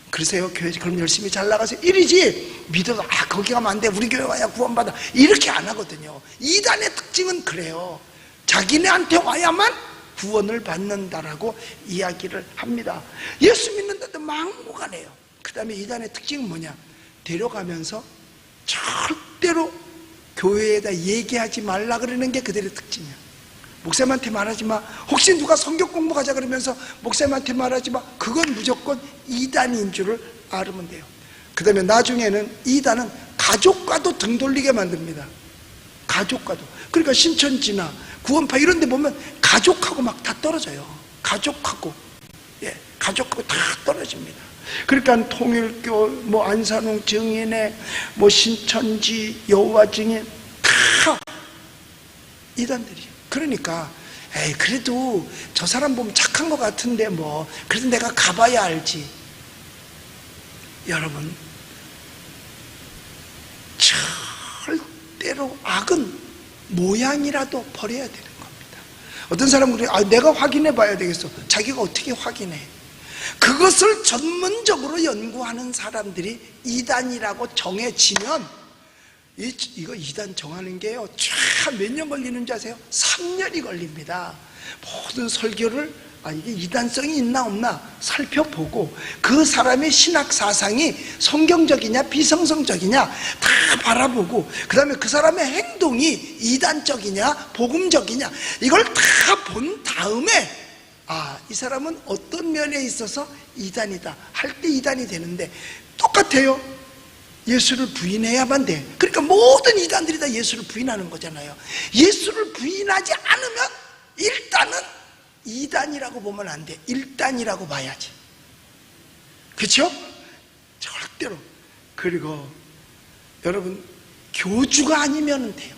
그러세요, 교회 그럼 열심히 잘 나가세요, 이러지, 믿어도 거기 가면 안 돼, 우리 교회 와야 구원받아, 이렇게 안 하거든요. 이단의 특징은 그래요. 자기네한테 와야만 구원을 받는다라고 이야기를 합니다. 예수 믿는다도 막무가내요. 그 다음에 이단의 특징은 뭐냐? 데려가면서 절대로 교회에다 얘기하지 말라 그러는 게 그들의 특징이야. 목사님한테 말하지 마. 혹시 누가 성경 공부하자 그러면서 목사님한테 말하지 마. 그건 무조건 이단인 줄을 알면 돼요. 그 다음에 나중에는 이단은 가족과도 등 돌리게 만듭니다. 가족과도. 그러니까 신천지나 구원파 이런 데 보면 가족하고 막 다 떨어져요. 가족하고 다 떨어집니다. 그러니까 통일교, 뭐 안산홍 증인회, 뭐 신천지, 여호와 증인 다 이단들이에요. 그러니까 그래도 저 사람 보면 착한 것 같은데 뭐 그래도 내가 가봐야 알지. 여러분, 절대로 악은 모양이라도 버려야 되는 겁니다. 어떤 사람은 그래, 내가 확인해 봐야 되겠어. 자기가 어떻게 확인해? 그것을 전문적으로 연구하는 사람들이 이단이라고 정해지면, 이거 이단 정하는 게요, 몇 년 걸리는지 아세요? 3년이 걸립니다. 모든 설교를 이게 이단성이 있나 없나 살펴보고 그 사람의 신학 사상이 성경적이냐 비성성적이냐 다 바라보고, 그 다음에 그 사람의 행동이 이단적이냐 복음적이냐 이걸 다 본 다음에 이 사람은 어떤 면에 있어서 이단이다 할 때 이단이 되는데, 똑같아요. 예수를 부인해야만 돼. 그러니까 모든 이단들이 다 예수를 부인하는 거잖아요. 예수를 부인하지 않으면 일단은 이단이라고 보면 안 돼. 일단이라고 봐야지. 그렇죠? 절대로. 그리고 여러분, 교주가 아니면 돼요.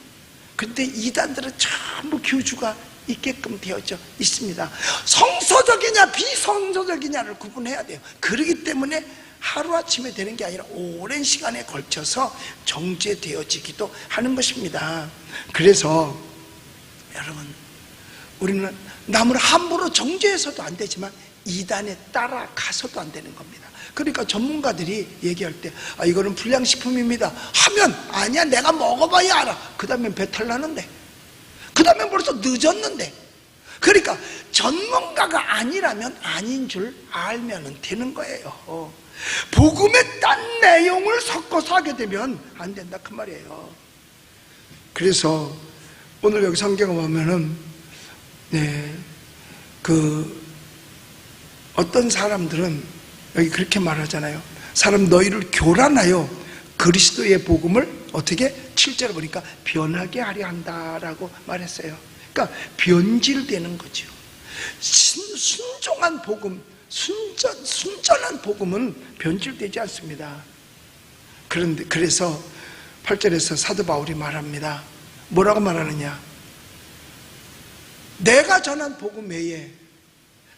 근데 이단들은 전부 교주가 있게끔 되어져 있습니다. 성서적이냐 비성서적이냐를 구분해야 돼요. 그렇기 때문에 하루아침에 되는 게 아니라 오랜 시간에 걸쳐서 정제되어지기도 하는 것입니다. 그래서 여러분, 우리는 남을 함부로 정죄해서도 안 되지만 이단에 따라가서도 안 되는 겁니다. 그러니까 전문가들이 얘기할 때 이거는 불량식품입니다 하면, 아니야 내가 먹어봐야 알아. 그 다음엔 배탈 나는데, 그 다음엔 벌써 늦었는데. 그러니까 전문가가 아니라면 아닌 줄 알면 되는 거예요. 복음에 딴 내용을 섞어서 하게 되면 안 된다 그 말이에요. 그래서 오늘 여기 성경을 보면은 어떤 사람들은 여기 그렇게 말하잖아요. 사람 너희를 교란하여 그리스도의 복음을 어떻게 7절에 보니까 변하게 하려 한다라고 말했어요. 그러니까 변질되는 거죠. 순종한 복음, 순전한 복음은 변질되지 않습니다. 그래서 8절에서 사도 바울이 말합니다. 뭐라고 말하느냐? 내가 전한 복음 외에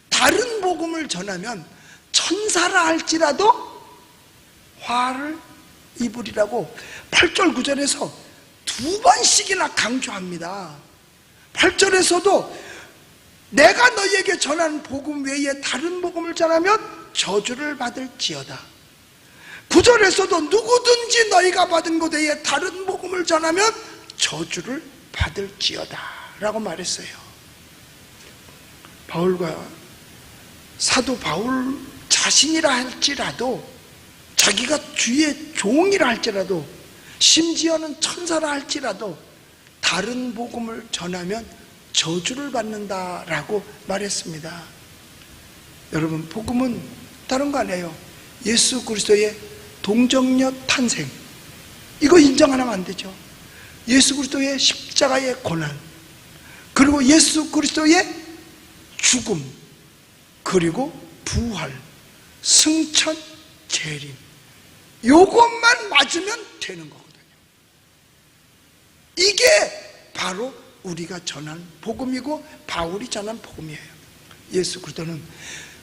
다른 복음을 전하면 천사라 할지라도 화를 입으리라고 8절 9절에서 2번씩이나 강조합니다. 8절에서도 내가 너희에게 전한 복음 외에 다른 복음을 전하면 저주를 받을지어다. 9절에서도 누구든지 너희가 받은 것 외에 다른 복음을 전하면 저주를 받을지어다 라고 말했어요. 바울과 사도 바울 자신이라 할지라도, 자기가 주의 종이라 할지라도, 심지어는 천사라 할지라도 다른 복음을 전하면 저주를 받는다라고 말했습니다. 여러분, 복음은 다른 거 아니에요. 예수 그리스도의 동정녀 탄생, 이거 인정 안 하면 안 되죠. 예수 그리스도의 십자가의 고난, 그리고 예수 그리스도의 죽음, 그리고 부활, 승천, 재림, 요것만 맞으면 되는 거거든요. 이게 바로 우리가 전한 복음이고 바울이 전한 복음이에요. 예수 그리스도는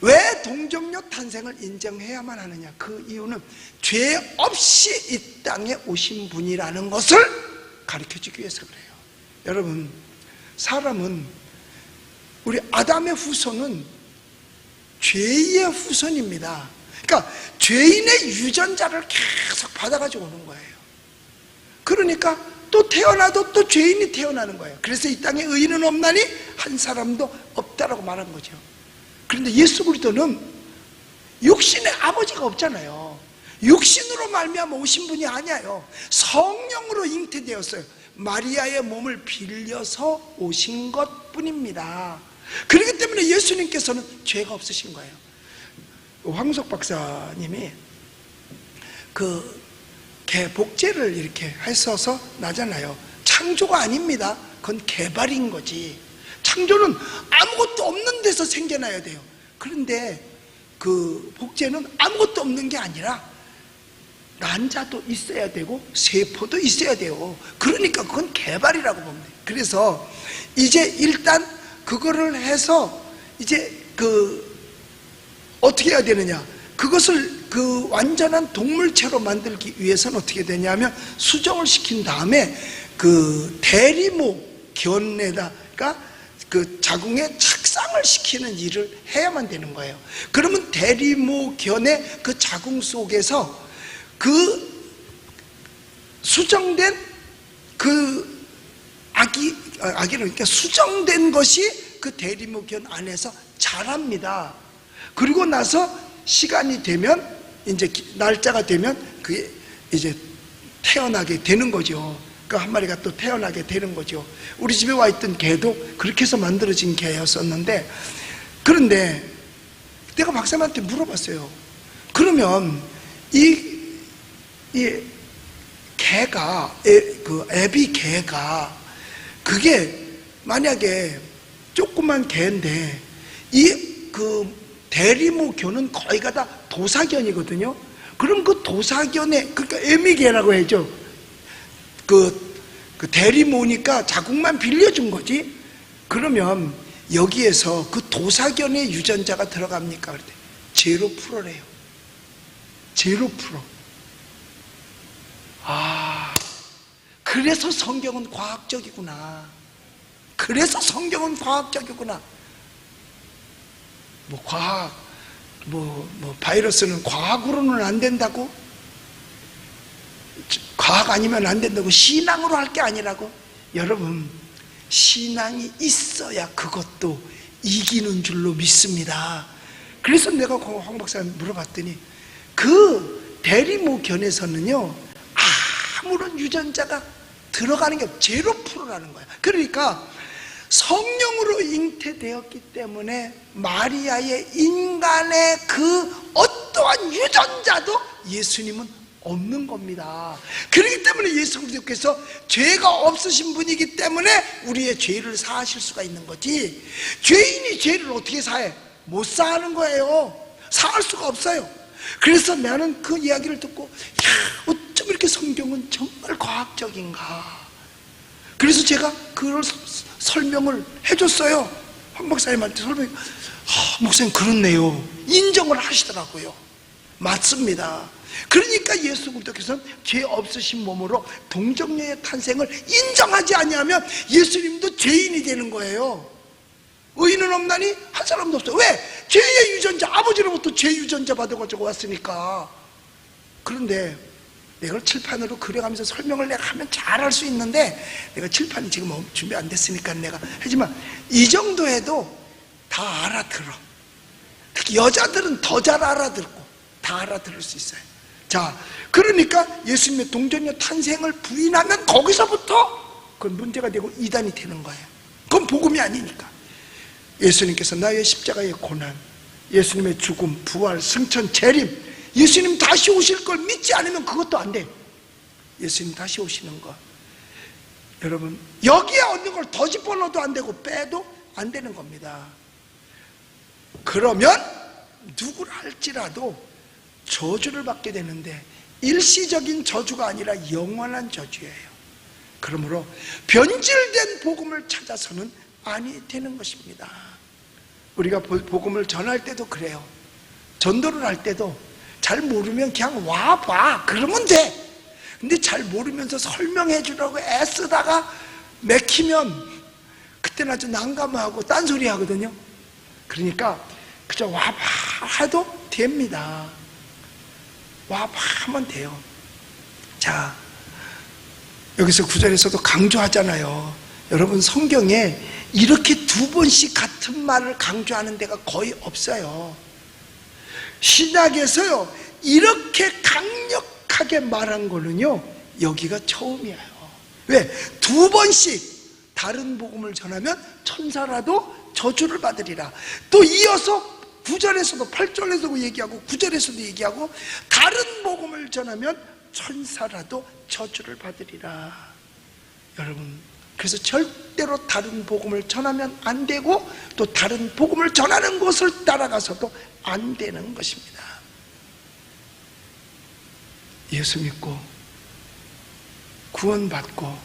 왜 동정녀 탄생을 인정해야만 하느냐? 그 이유는 죄 없이 이 땅에 오신 분이라는 것을 가르쳐주기 위해서 그래요. 여러분, 사람은, 우리 아담의 후손은 죄의 후손입니다. 그러니까 죄인의 유전자를 계속 받아가지고 오는 거예요. 그러니까 또 태어나도 또 죄인이 태어나는 거예요. 그래서 이 땅에 의인은 없나니 한 사람도 없다라고 말한 거죠. 그런데 예수 그리스도는 육신의 아버지가 없잖아요. 육신으로 말미암아 오신 분이 아니에요. 성령으로 잉태되었어요. 마리아의 몸을 빌려서 오신 것뿐입니다. 그렇기 때문에 예수님께서는 죄가 없으신 거예요. 황석 박사님이 그 개복제를 이렇게 했어서 나잖아요. 창조가 아닙니다. 그건 개발인 거지. 창조는 아무것도 없는 데서 생겨나야 돼요. 그런데 그 복제는 아무것도 없는 게 아니라 난자도 있어야 되고 세포도 있어야 돼요. 그러니까 그건 개발이라고 보면 돼요. 그래서 이제 일단 그거를 해서 이제 어떻게 해야 되느냐, 그것을 그 완전한 동물체로 만들기 위해서는 어떻게 되냐면 수정을 시킨 다음에 그 대리모견에다가 그 자궁에 착상을 시키는 일을 해야만 되는 거예요. 그러면 대리모견의 그 자궁 속에서 그 수정된 그 아기는 그러니까 수정된 것이 그 대리모견 안에서 자랍니다. 그리고 나서 시간이 되면 이제 날짜가 되면 그게 이제 태어나게 되는 거죠. 그 한 마리가 또 태어나게 되는 거죠. 우리 집에 와 있던 개도 그렇게 해서 만들어진 개였었는데, 그런데 내가 박사님한테 물어봤어요. 그러면 이 개가, 그 애비 개가, 그게 만약에 조그만 개인데 이 그 대리모견은 거의가 다 도사견이거든요. 그럼 그 도사견에, 그러니까 애미개라고 해야죠. 그 대리모니까 자궁만 빌려준 거지. 그러면 여기에서 그 도사견의 유전자가 들어갑니까? 그랬더니 0%래요. 0%. 그래서 성경은 과학적이구나. 그래서 성경은 과학적이구나. 뭐 과학, 바이러스는 과학으로는 안 된다고? 과학 아니면 안 된다고? 신앙으로 할 게 아니라고? 여러분, 신앙이 있어야 그것도 이기는 줄로 믿습니다. 그래서 내가 황 박사님 물어봤더니 그 대리모견에서는요 아무런 유전자가 들어가는 게 0%라는 거야. 그러니까 성령으로 잉태되었기 때문에 마리아의 인간의 그 어떠한 유전자도 예수님은 없는 겁니다. 그렇기 때문에 예수 그리스도께서 죄가 없으신 분이기 때문에 우리의 죄를 사하실 수가 있는 거지, 죄인이 죄를 어떻게 사해? 못 사하는 거예요. 사할 수가 없어요. 그래서 나는 그 이야기를 듣고, 어쩜 이렇게 성경은 정말 과학적인가. 그래서 제가 그걸 설명을 해줬어요. 황 박사님한테 목사님 그렇네요. 인정을 하시더라고요. 맞습니다. 그러니까 예수 그리스도께서는 죄 없으신 몸으로 동정녀의 탄생을 인정하지 아니하면 예수님도 죄인이 되는 거예요. 의인은 없나니 한 사람도 없어요. 왜? 죄의 유전자, 아버지로부터 죄 유전자 받아가지고 왔으니까. 그런데 내가 칠판으로 그려가면서 설명을 내가 하면 잘할 수 있는데, 내가 칠판이 지금 준비 안 됐으니까 내가 하지만 이 정도 해도 다 알아들어. 특히 여자들은 더 잘 알아듣고 다 알아들을 수 있어요. 자, 그러니까 예수님의 동정녀 탄생을 부인하면 거기서부터 그건 문제가 되고 이단이 되는 거예요. 그건 복음이 아니니까. 예수님께서 나의 십자가의 고난, 예수님의 죽음, 부활, 승천, 재림, 예수님 다시 오실 걸 믿지 않으면 그것도 안 돼. 예수님 다시 오시는 거, 여러분, 여기에 얻는 걸 더 집어넣어도 안 되고 빼도 안 되는 겁니다. 그러면 누구를 할지라도 저주를 받게 되는데 일시적인 저주가 아니라 영원한 저주예요. 그러므로 변질된 복음을 찾아서는 아니 되는 것입니다. 우리가 복음을 전할 때도 그래요. 전도를 할 때도 잘 모르면 그냥 와봐 그러면 돼. 근데 잘 모르면서 설명해 주라고 애쓰다가 맥히면 그때는 아주 난감하고 딴소리 하거든요. 그러니까 그저 와봐 해도 됩니다. 와봐 하면 돼요. 자, 여기서 구절에서도 강조하잖아요. 여러분, 성경에 이렇게 두 번씩 같은 말을 강조하는 데가 거의 없어요. 신약에서요 이렇게 강력하게 말한 거는요, 여기가 처음이에요. 왜? 2번씩 다른 복음을 전하면 천사라도 저주를 받으리라. 또 이어서 9절에서도 8절에서도 얘기하고 9절에서도 얘기하고, 다른 복음을 전하면 천사라도 저주를 받으리라. 여러분, 그래서 절대로 다른 복음을 전하면 안 되고, 또 다른 복음을 전하는 곳을 따라가서도 안 되는 것입니다. 예수 믿고 구원받고,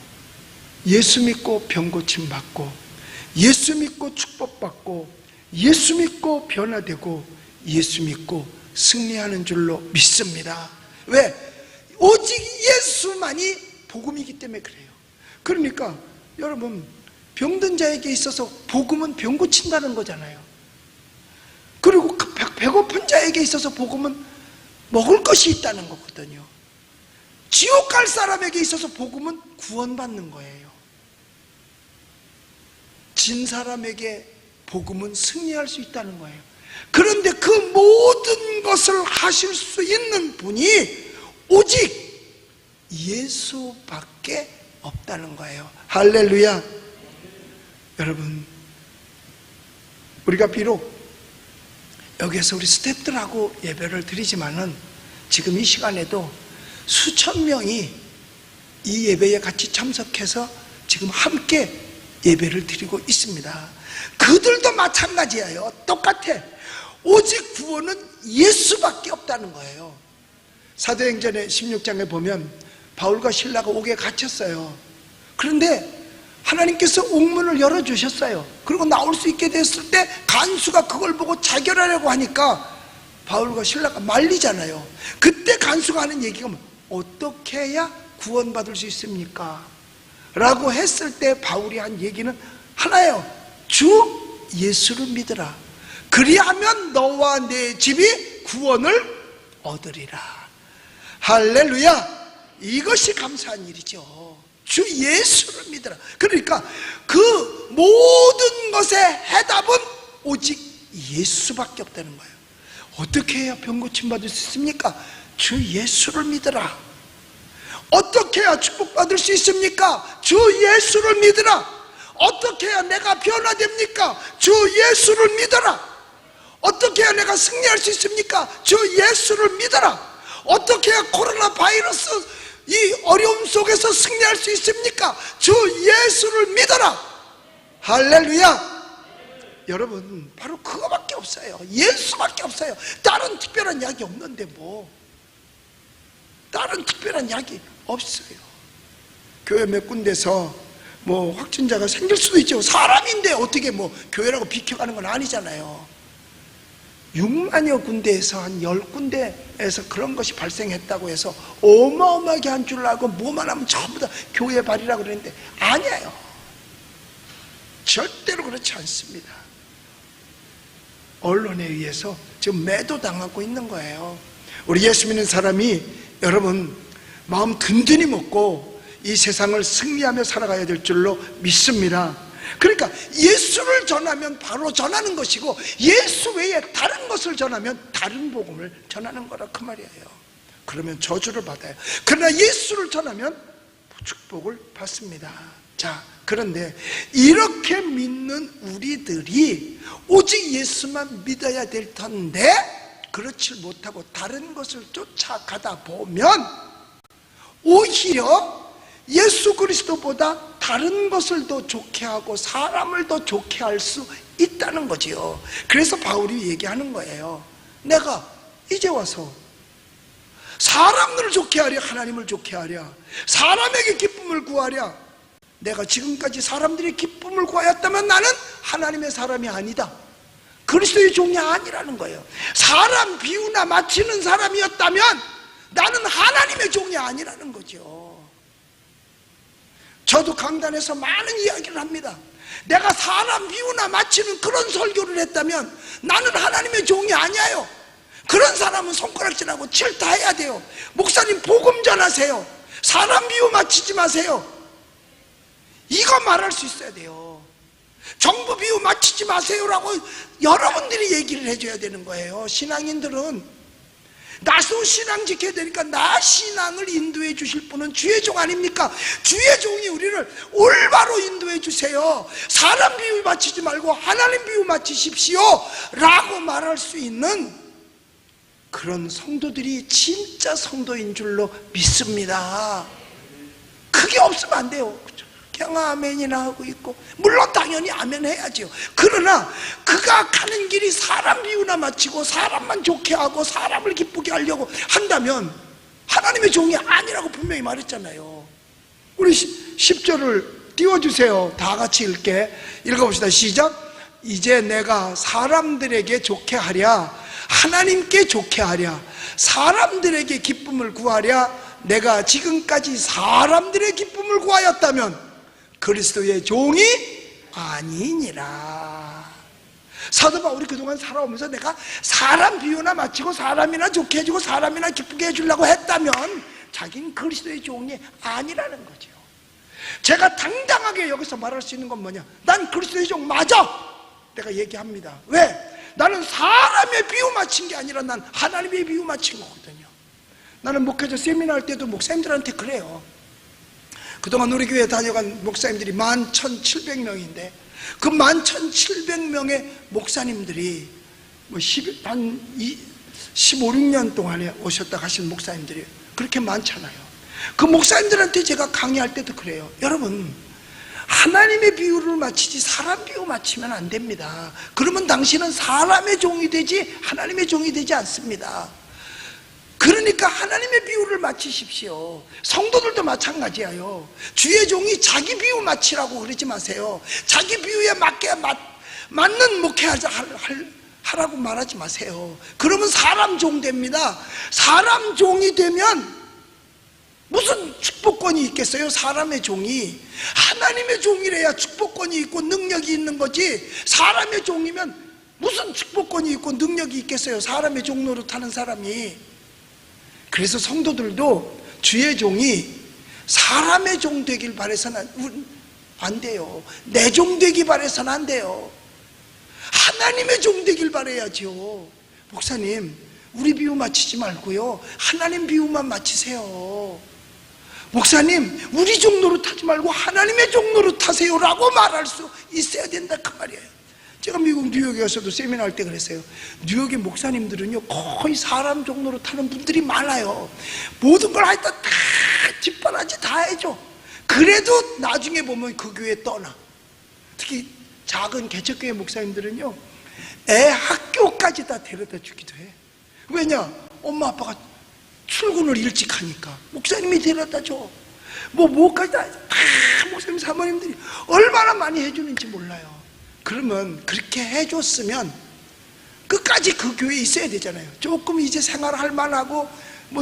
예수 믿고 병고침 받고, 예수 믿고 축복받고, 예수 믿고 변화되고, 예수 믿고 승리하는 줄로 믿습니다. 왜? 오직 예수만이 복음이기 때문에 그래요. 그러니까 여러분, 병든 자에게 있어서 복음은 병 고친다는 거잖아요. 그리고 배고픈 자에게 있어서 복음은 먹을 것이 있다는 거거든요. 지옥 갈 사람에게 있어서 복음은 구원받는 거예요. 진 사람에게 복음은 승리할 수 있다는 거예요. 그런데 그 모든 것을 하실 수 있는 분이 오직 예수밖에 없다는 거예요. 할렐루야. 여러분, 우리가 비록 여기에서 우리 스태프들하고 예배를 드리지만은 지금 이 시간에도 수천 명이 이 예배에 같이 참석해서 지금 함께 예배를 드리고 있습니다. 그들도 마찬가지예요. 똑같아. 오직 구원은 예수밖에 없다는 거예요. 사도행전의 16장에 보면 바울과 실라가 옥에 갇혔어요. 그런데 하나님께서 옥문을 열어주셨어요. 그리고 나올 수 있게 됐을 때 간수가 그걸 보고 자결하려고 하니까 바울과 실라가 말리잖아요. 그때 간수가 하는 얘기가 뭐, 어떻게 해야 구원받을 수 있습니까? 라고 했을 때 바울이 한 얘기는 하나예요. 주 예수를 믿으라. 그리하면 너와 내 집이 구원을 얻으리라. 할렐루야. 이것이 감사한 일이죠. 주 예수를 믿으라. 그러니까 그 모든 것의 해답은 오직 예수밖에 없다는 거예요. 어떻게 해야 병 고침 받을 수 있습니까? 주 예수를 믿으라. 어떻게 해야 축복받을 수 있습니까? 주 예수를 믿으라. 어떻게 해야 내가 변화됩니까? 주 예수를 믿어라. 어떻게 해야 내가 승리할 수 있습니까? 주 예수를 믿어라. 어떻게 해야 코로나 바이러스 이 어려움 속에서 승리할 수 있습니까? 주 예수를 믿어라. 할렐루야. 여러분, 바로 그거밖에 없어요. 예수밖에 없어요. 다른 특별한 약이 없는데 뭐 다른 특별한 약이 없어요. 교회 몇 군데서 뭐 확진자가 생길 수도 있죠. 사람인데 어떻게 뭐 교회라고 비켜가는 건 아니잖아요. 6만여 군데에서 한 10군데에서 그런 것이 발생했다고 해서 어마어마하게 한 줄 알고 뭐만 하면 전부 다 교회 발이라고 그랬는데 아니에요. 절대로 그렇지 않습니다. 언론에 의해서 지금 매도당하고 있는 거예요. 우리 예수 믿는 사람이 여러분 마음 든든히 먹고 이 세상을 승리하며 살아가야 될 줄로 믿습니다. 그러니까 예수를 전하면 바로 전하는 것이고, 예수 외에 다른 것을 전하면 다른 복음을 전하는 거라 그 말이에요. 그러면 저주를 받아요. 그러나 예수를 전하면 축복을 받습니다. 자, 그런데 이렇게 믿는 우리들이 오직 예수만 믿어야 될 텐데 그렇지 못하고 다른 것을 쫓아가다 보면 오히려 예수 그리스도보다 다른 것을 더 좋게 하고 사람을 더 좋게 할 수 있다는 거지요. 그래서 바울이 얘기하는 거예요. 내가 이제 와서 사람들을 좋게 하랴 하나님을 좋게 하랴, 사람에게 기쁨을 구하랴. 내가 지금까지 사람들의 기쁨을 구하였다면 나는 하나님의 사람이 아니다, 그리스도의 종이 아니라는 거예요. 사람 비우나 마치는 사람이었다면 나는 하나님의 종이 아니라는 거죠. 저도 강단에서 많은 이야기를 합니다. 내가 사람 비우나 마치는 그런 설교를 했다면 나는 하나님의 종이 아니에요. 그런 사람은 손가락질하고 질타해야 돼요. 목사님 복음 전하세요, 사람 비우 마치지 마세요, 이거 말할 수 있어야 돼요. 정부 비우 마치지 마세요라고 여러분들이 얘기를 해줘야 되는 거예요. 신앙인들은 나도 신앙 지켜야 되니까 나 신앙을 인도해 주실 분은 주의 종 아닙니까? 주의 종이 우리를 올바로 인도해 주세요. 사람 비유 맞추지 말고 하나님 비유 맞추십시오 라고 말할 수 있는 그런 성도들이 진짜 성도인 줄로 믿습니다. 그게 없으면 안 돼요. 그냥 아멘이나 하고 있고, 물론 당연히 아멘 해야죠. 그러나 그가 가는 길이 사람 비유나 마치고 사람만 좋게 하고 사람을 기쁘게 하려고 한다면 하나님의 종이 아니라고 분명히 말했잖아요. 우리 10절을 띄워주세요. 다 같이 읽어봅시다. 시작. 이제 내가 사람들에게 좋게 하랴, 하나님께 좋게 하랴, 사람들에게 기쁨을 구하랴, 내가 지금까지 사람들의 기쁨을 구하였다면 그리스도의 종이 아니니라. 사도 바울이 그동안 살아오면서 내가 사람 비유나 마치고 사람이나 좋게 해주고 사람이나 기쁘게 해주려고 했다면 자기는 그리스도의 종이 아니라는 거죠. 제가 당당하게 여기서 말할 수 있는 건 뭐냐? 난 그리스도의 종 맞아! 내가 얘기합니다. 왜? 나는 사람의 비유 맞힌 게 아니라 난 하나님의 비유 맞힌 거거든요. 나는 목회자 세미나 할 때도 목사님들한테 그래요. 그동안 우리 교회 다녀간 목사님들이 11,700명인데 그 11,700명의 목사님들이 한 15, 16년 동안에 오셨다 가신 목사님들이 그렇게 많잖아요. 그 목사님들한테 제가 강의할 때도 그래요. 여러분, 하나님의 비유를 마치지 사람 비유 마치면 안 됩니다. 그러면 당신은 사람의 종이 되지 하나님의 종이 되지 않습니다. 그러니까 하나님의 비유를 마치십시오. 성도들도 마찬가지예요. 주의 종이 자기 비유 마치라고 그러지 마세요. 자기 비유에 맞는 목회하라고 말하지 마세요. 그러면 사람 종 됩니다. 사람 종이 되면 무슨 축복권이 있겠어요? 사람의 종이. 하나님의 종이래야 축복권이 있고 능력이 있는 거지, 사람의 종이면 무슨 축복권이 있고 능력이 있겠어요? 사람의 종 노릇하는 사람이. 그래서 성도들도 주의 종이 사람의 종 되길 바라서는 안 돼요. 내 종 되기 바라서는 안 돼요. 하나님의 종 되길 바라야죠. 목사님, 우리 비유 맞추지 말고요, 하나님 비유만 맞추세요. 목사님, 우리 종 노릇하지 말고 하나님의 종 노릇하세요 라고 말할 수 있어야 된다 그 말이에요. 제가 미국 뉴욕에서도 세미나 할 때 그랬어요. 뉴욕의 목사님들은요 거의 사람 종 노릇하는 분들이 많아요. 모든 걸 하여튼 다 뒷바라지 다 해줘. 그래도 나중에 보면 그 교회 떠나. 특히 작은 개척교회 목사님들은요 애 학교까지 다 데려다 주기도 해. 왜냐? 엄마 아빠가 출근을 일찍 하니까 목사님이 데려다 줘. 뭐까지 다 목사님 사모님들이 얼마나 많이 해주는지 몰라요. 그러면 그렇게 해줬으면 끝까지 그 교회에 있어야 되잖아요. 조금 이제 생활할 만하고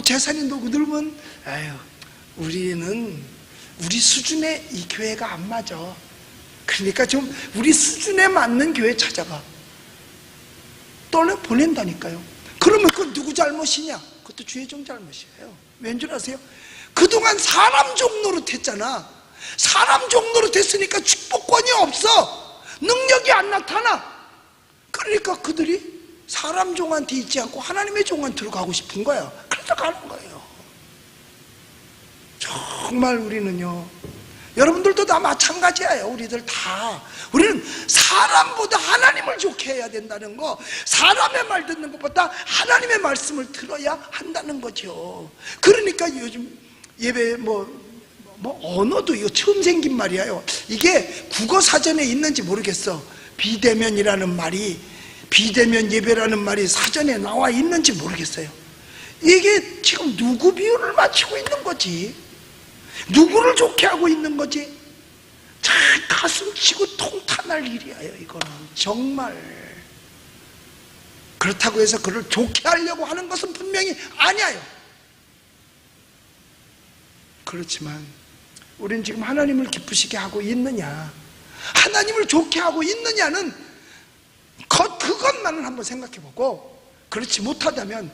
재산이 늘면 아유, 우리는 우리 수준에 이 교회가 안 맞아. 그러니까 좀 우리 수준에 맞는 교회 찾아가. 보낸다니까요. 그러면 그건 누구 잘못이냐? 그것도 주의 종 잘못이에요. 왠 줄 아세요? 그동안 사람 종 노릇했잖아. 사람 종 노릇했으니까 축복권이 없어. 능력이 안 나타나. 그러니까 그들이 사람 종한테 있지 않고 하나님의 종한테로 가고 싶은 거야. 그래서 가는 거예요. 정말 우리는요, 여러분들도 다 마찬가지예요. 우리들 다. 우리는 사람보다 하나님을 좋게 해야 된다는 거, 사람의 말 듣는 것보다 하나님의 말씀을 들어야 한다는 거죠. 그러니까 요즘 예배 언어도 이거 처음 생긴 말이에요. 이게 국어 사전에 있는지 모르겠어. 비대면이라는 말이, 비대면 예배라는 말이 사전에 나와 있는지 모르겠어요. 이게 지금 누구 비유를 맞추고 있는 거지? 누구를 좋게 하고 있는 거지? 참 가슴 치고 통탄할 일이에요. 이거는 정말. 그렇다고 해서 그를 좋게 하려고 하는 것은 분명히 아니에요. 그렇지만 우리는 지금 하나님을 기쁘시게 하고 있느냐, 하나님을 좋게 하고 있느냐는 그것만은 한번 생각해보고, 그렇지 못하다면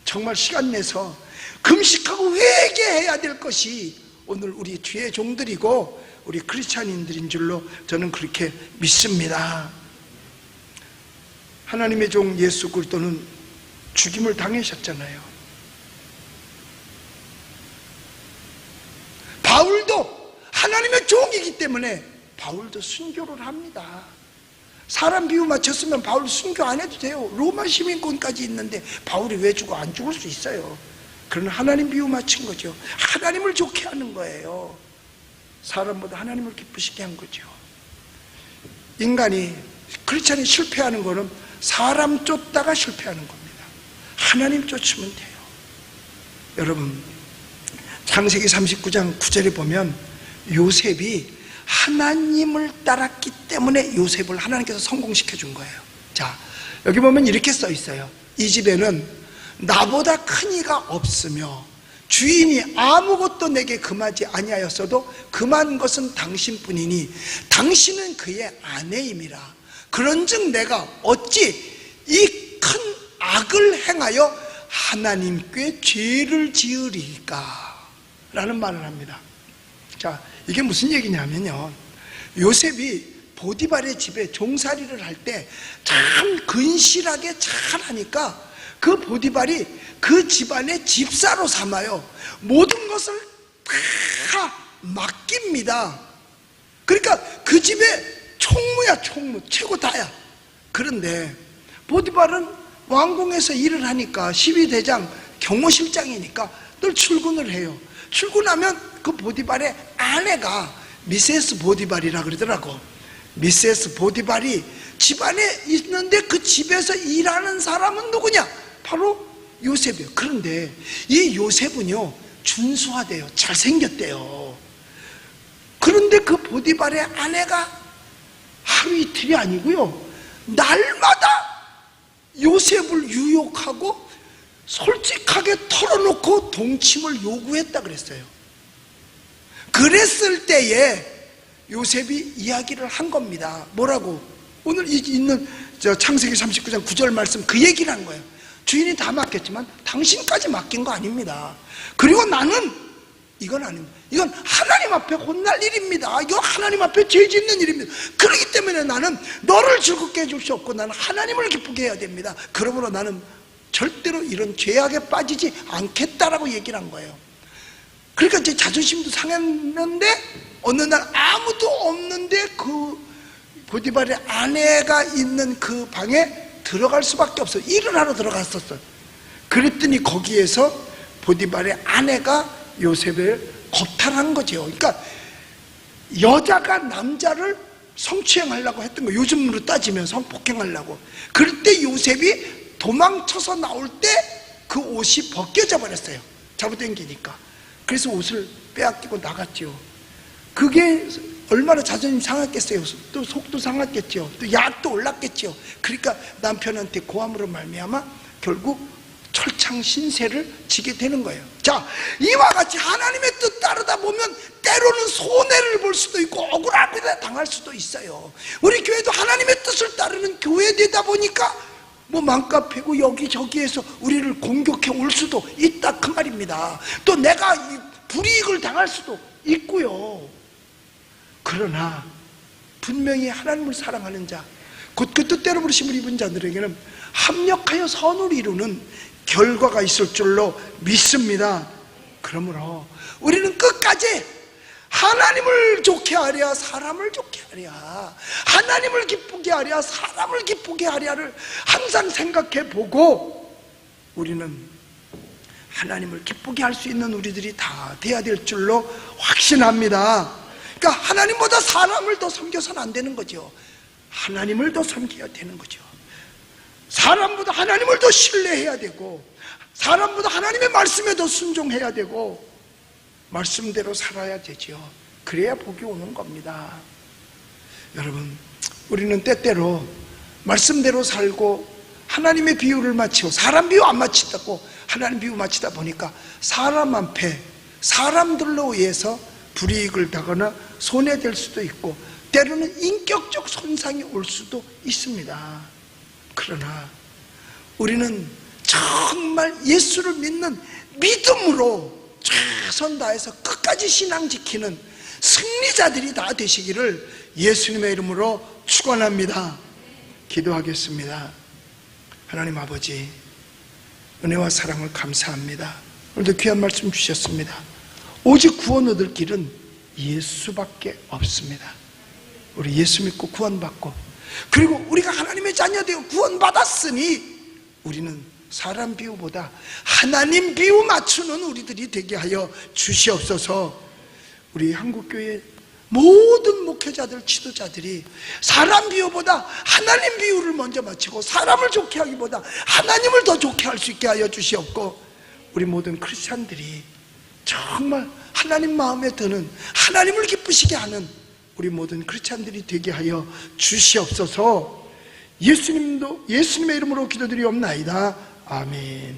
정말 시간 내서 금식하고 회개해야 될 것이 오늘 우리 주의 종들이고 우리 크리스찬인들인 줄로 저는 그렇게 믿습니다. 하나님의 종 예수 그리스도는 죽임을 당하셨잖아요. 바울도 하나님의 종이기 때문에 바울도 순교를 합니다. 사람 비유 맞췄으면 바울 순교 안 해도 돼요. 로마 시민권까지 있는데 바울이 왜 죽어? 안 죽을 수 있어요. 그러나 하나님 비유 맞춘 거죠. 하나님을 좋게 하는 거예요. 사람보다 하나님을 기쁘시게 한 거죠. 인간이 크리스찬이 실패하는 거는 사람 쫓다가 실패하는 겁니다. 하나님 쫓으면 돼요. 여러분, 창세기 39장 9절에 보면 요셉이 하나님을 따랐기 때문에 요셉을 하나님께서 성공시켜 준 거예요. 자, 여기 보면 이렇게 써 있어요. 이 집에는 나보다 큰 이가 없으며 주인이 아무것도 내게 금하지 아니하였어도 금한 것은 당신뿐이니 당신은 그의 아내임이라. 그런즉 내가 어찌 이 큰 악을 행하여 하나님께 죄를 지으리까? 라는 말을 합니다. 자, 이게 무슨 얘기냐면요, 요셉이 보디발의 집에 종살이를 할 때 참 근실하게 잘하니까 그 보디발이 그 집안의 집사로 삼아요. 모든 것을 다 맡깁니다. 그러니까 그 집에 총무야, 총무. 최고 다야. 그런데 보디발은 왕궁에서 일을 하니까 12대장 경호실장이니까 늘 출근을 해요. 출근하면 그 보디발의 아내가 미세스 보디발이라 그러더라고. 미세스 보디발이 집안에 있는데 그 집에서 일하는 사람은 누구냐? 바로 요셉이에요. 그런데 이 요셉은요, 준수하대요. 잘생겼대요. 그런데 그 보디발의 아내가 하루 이틀이 아니고요, 날마다 요셉을 유혹하고 솔직하게 털어놓고 동침을 요구했다 그랬어요. 그랬을 때에 요셉이 이야기를 한 겁니다. 뭐라고? 오늘 있는 창세기 39장 9절 말씀 그 얘기를 한 거예요. 주인이 다 맡겼지만 당신까지 맡긴 거 아닙니다. 그리고 나는 이건 아닙니다. 이건 하나님 앞에 혼날 일입니다. 이건 하나님 앞에 죄 짓는 일입니다. 그렇기 때문에 나는 너를 즐겁게 해줄 수 없고 나는 하나님을 기쁘게 해야 됩니다. 그러므로 나는 절대로 이런 죄악에 빠지지 않겠다라고 얘기를 한 거예요. 그러니까 제 자존심도 상했는데 어느 날 아무도 없는데 그 보디발의 아내가 있는 그 방에 들어갈 수밖에 없어요. 일을 하러 들어갔었어요. 그랬더니 거기에서 보디발의 아내가 요셉을 겁탈한 거죠. 그러니까 여자가 남자를 성추행하려고 했던 거예요. 요즘으로 따지면 성폭행하려고. 그럴 때 요셉이 도망쳐서 나올 때 그 옷이 벗겨져 버렸어요. 잡아당기니까. 그래서 옷을 빼앗기고 나갔죠. 그게 얼마나 자존심 상했겠어요. 또 속도 상했겠죠. 또 약도 올랐겠죠. 그러니까 남편한테 고함으로 말미암아 결국 철창 신세를 지게 되는 거예요. 자, 이와 같이 하나님의 뜻 따르다 보면 때로는 손해를 볼 수도 있고 억울하게 당할 수도 있어요. 우리 교회도 하나님의 뜻을 따르는 교회되다 보니까 뭐 맘카페고 여기저기에서 우리를 공격해 올 수도 있다 그 말입니다. 또 내가 불이익을 당할 수도 있고요. 그러나 분명히 하나님을 사랑하는 자, 곧 그 뜻대로 부르심을 입은 자들에게는 합력하여 선을 이루는 결과가 있을 줄로 믿습니다. 그러므로 우리는 끝까지 하나님을 좋게 하랴 사람을 좋게 하랴, 하나님을 기쁘게 하랴 사람을 기쁘게 하랴를 항상 생각해 보고 우리는 하나님을 기쁘게 할 수 있는 우리들이 다 돼야 될 줄로 확신합니다. 그러니까 하나님보다 사람을 더 섬겨서는 안 되는 거죠. 하나님을 더 섬겨야 되는 거죠. 사람보다 하나님을 더 신뢰해야 되고 사람보다 하나님의 말씀에 더 순종해야 되고 말씀대로 살아야 되죠. 그래야 복이 오는 겁니다. 여러분, 우리는 때때로 말씀대로 살고 하나님의 비유를 맞추고 사람 비유 안 맞추다고 하나님 비유 맞추다 보니까 사람 앞에 사람들로 의해서 불이익을 당하거나 손해될 수도 있고 때로는 인격적 손상이 올 수도 있습니다. 그러나 우리는 정말 예수를 믿는 믿음으로 최선 다해서 끝까지 신앙 지키는 승리자들이 다 되시기를 예수님의 이름으로 축원합니다. 기도하겠습니다. 하나님 아버지, 은혜와 사랑을 감사합니다. 오늘도 귀한 말씀 주셨습니다. 오직 구원 얻을 길은 예수밖에 없습니다. 우리 예수 믿고 구원받고, 그리고 우리가 하나님의 자녀 되어 구원받았으니 우리는 사람 비유보다 하나님 비유 맞추는 우리들이 되게 하여 주시옵소서. 우리 한국교회 모든 목회자들, 지도자들이 사람 비유보다 하나님 비유를 먼저 맞추고, 사람을 좋게 하기보다 하나님을 더 좋게 할 수 있게 하여 주시옵고, 우리 모든 크리스찬들이 정말 하나님 마음에 드는, 하나님을 기쁘시게 하는 우리 모든 크리스찬들이 되게 하여 주시옵소서. 예수님의 이름으로 기도드리옵나이다. 아멘.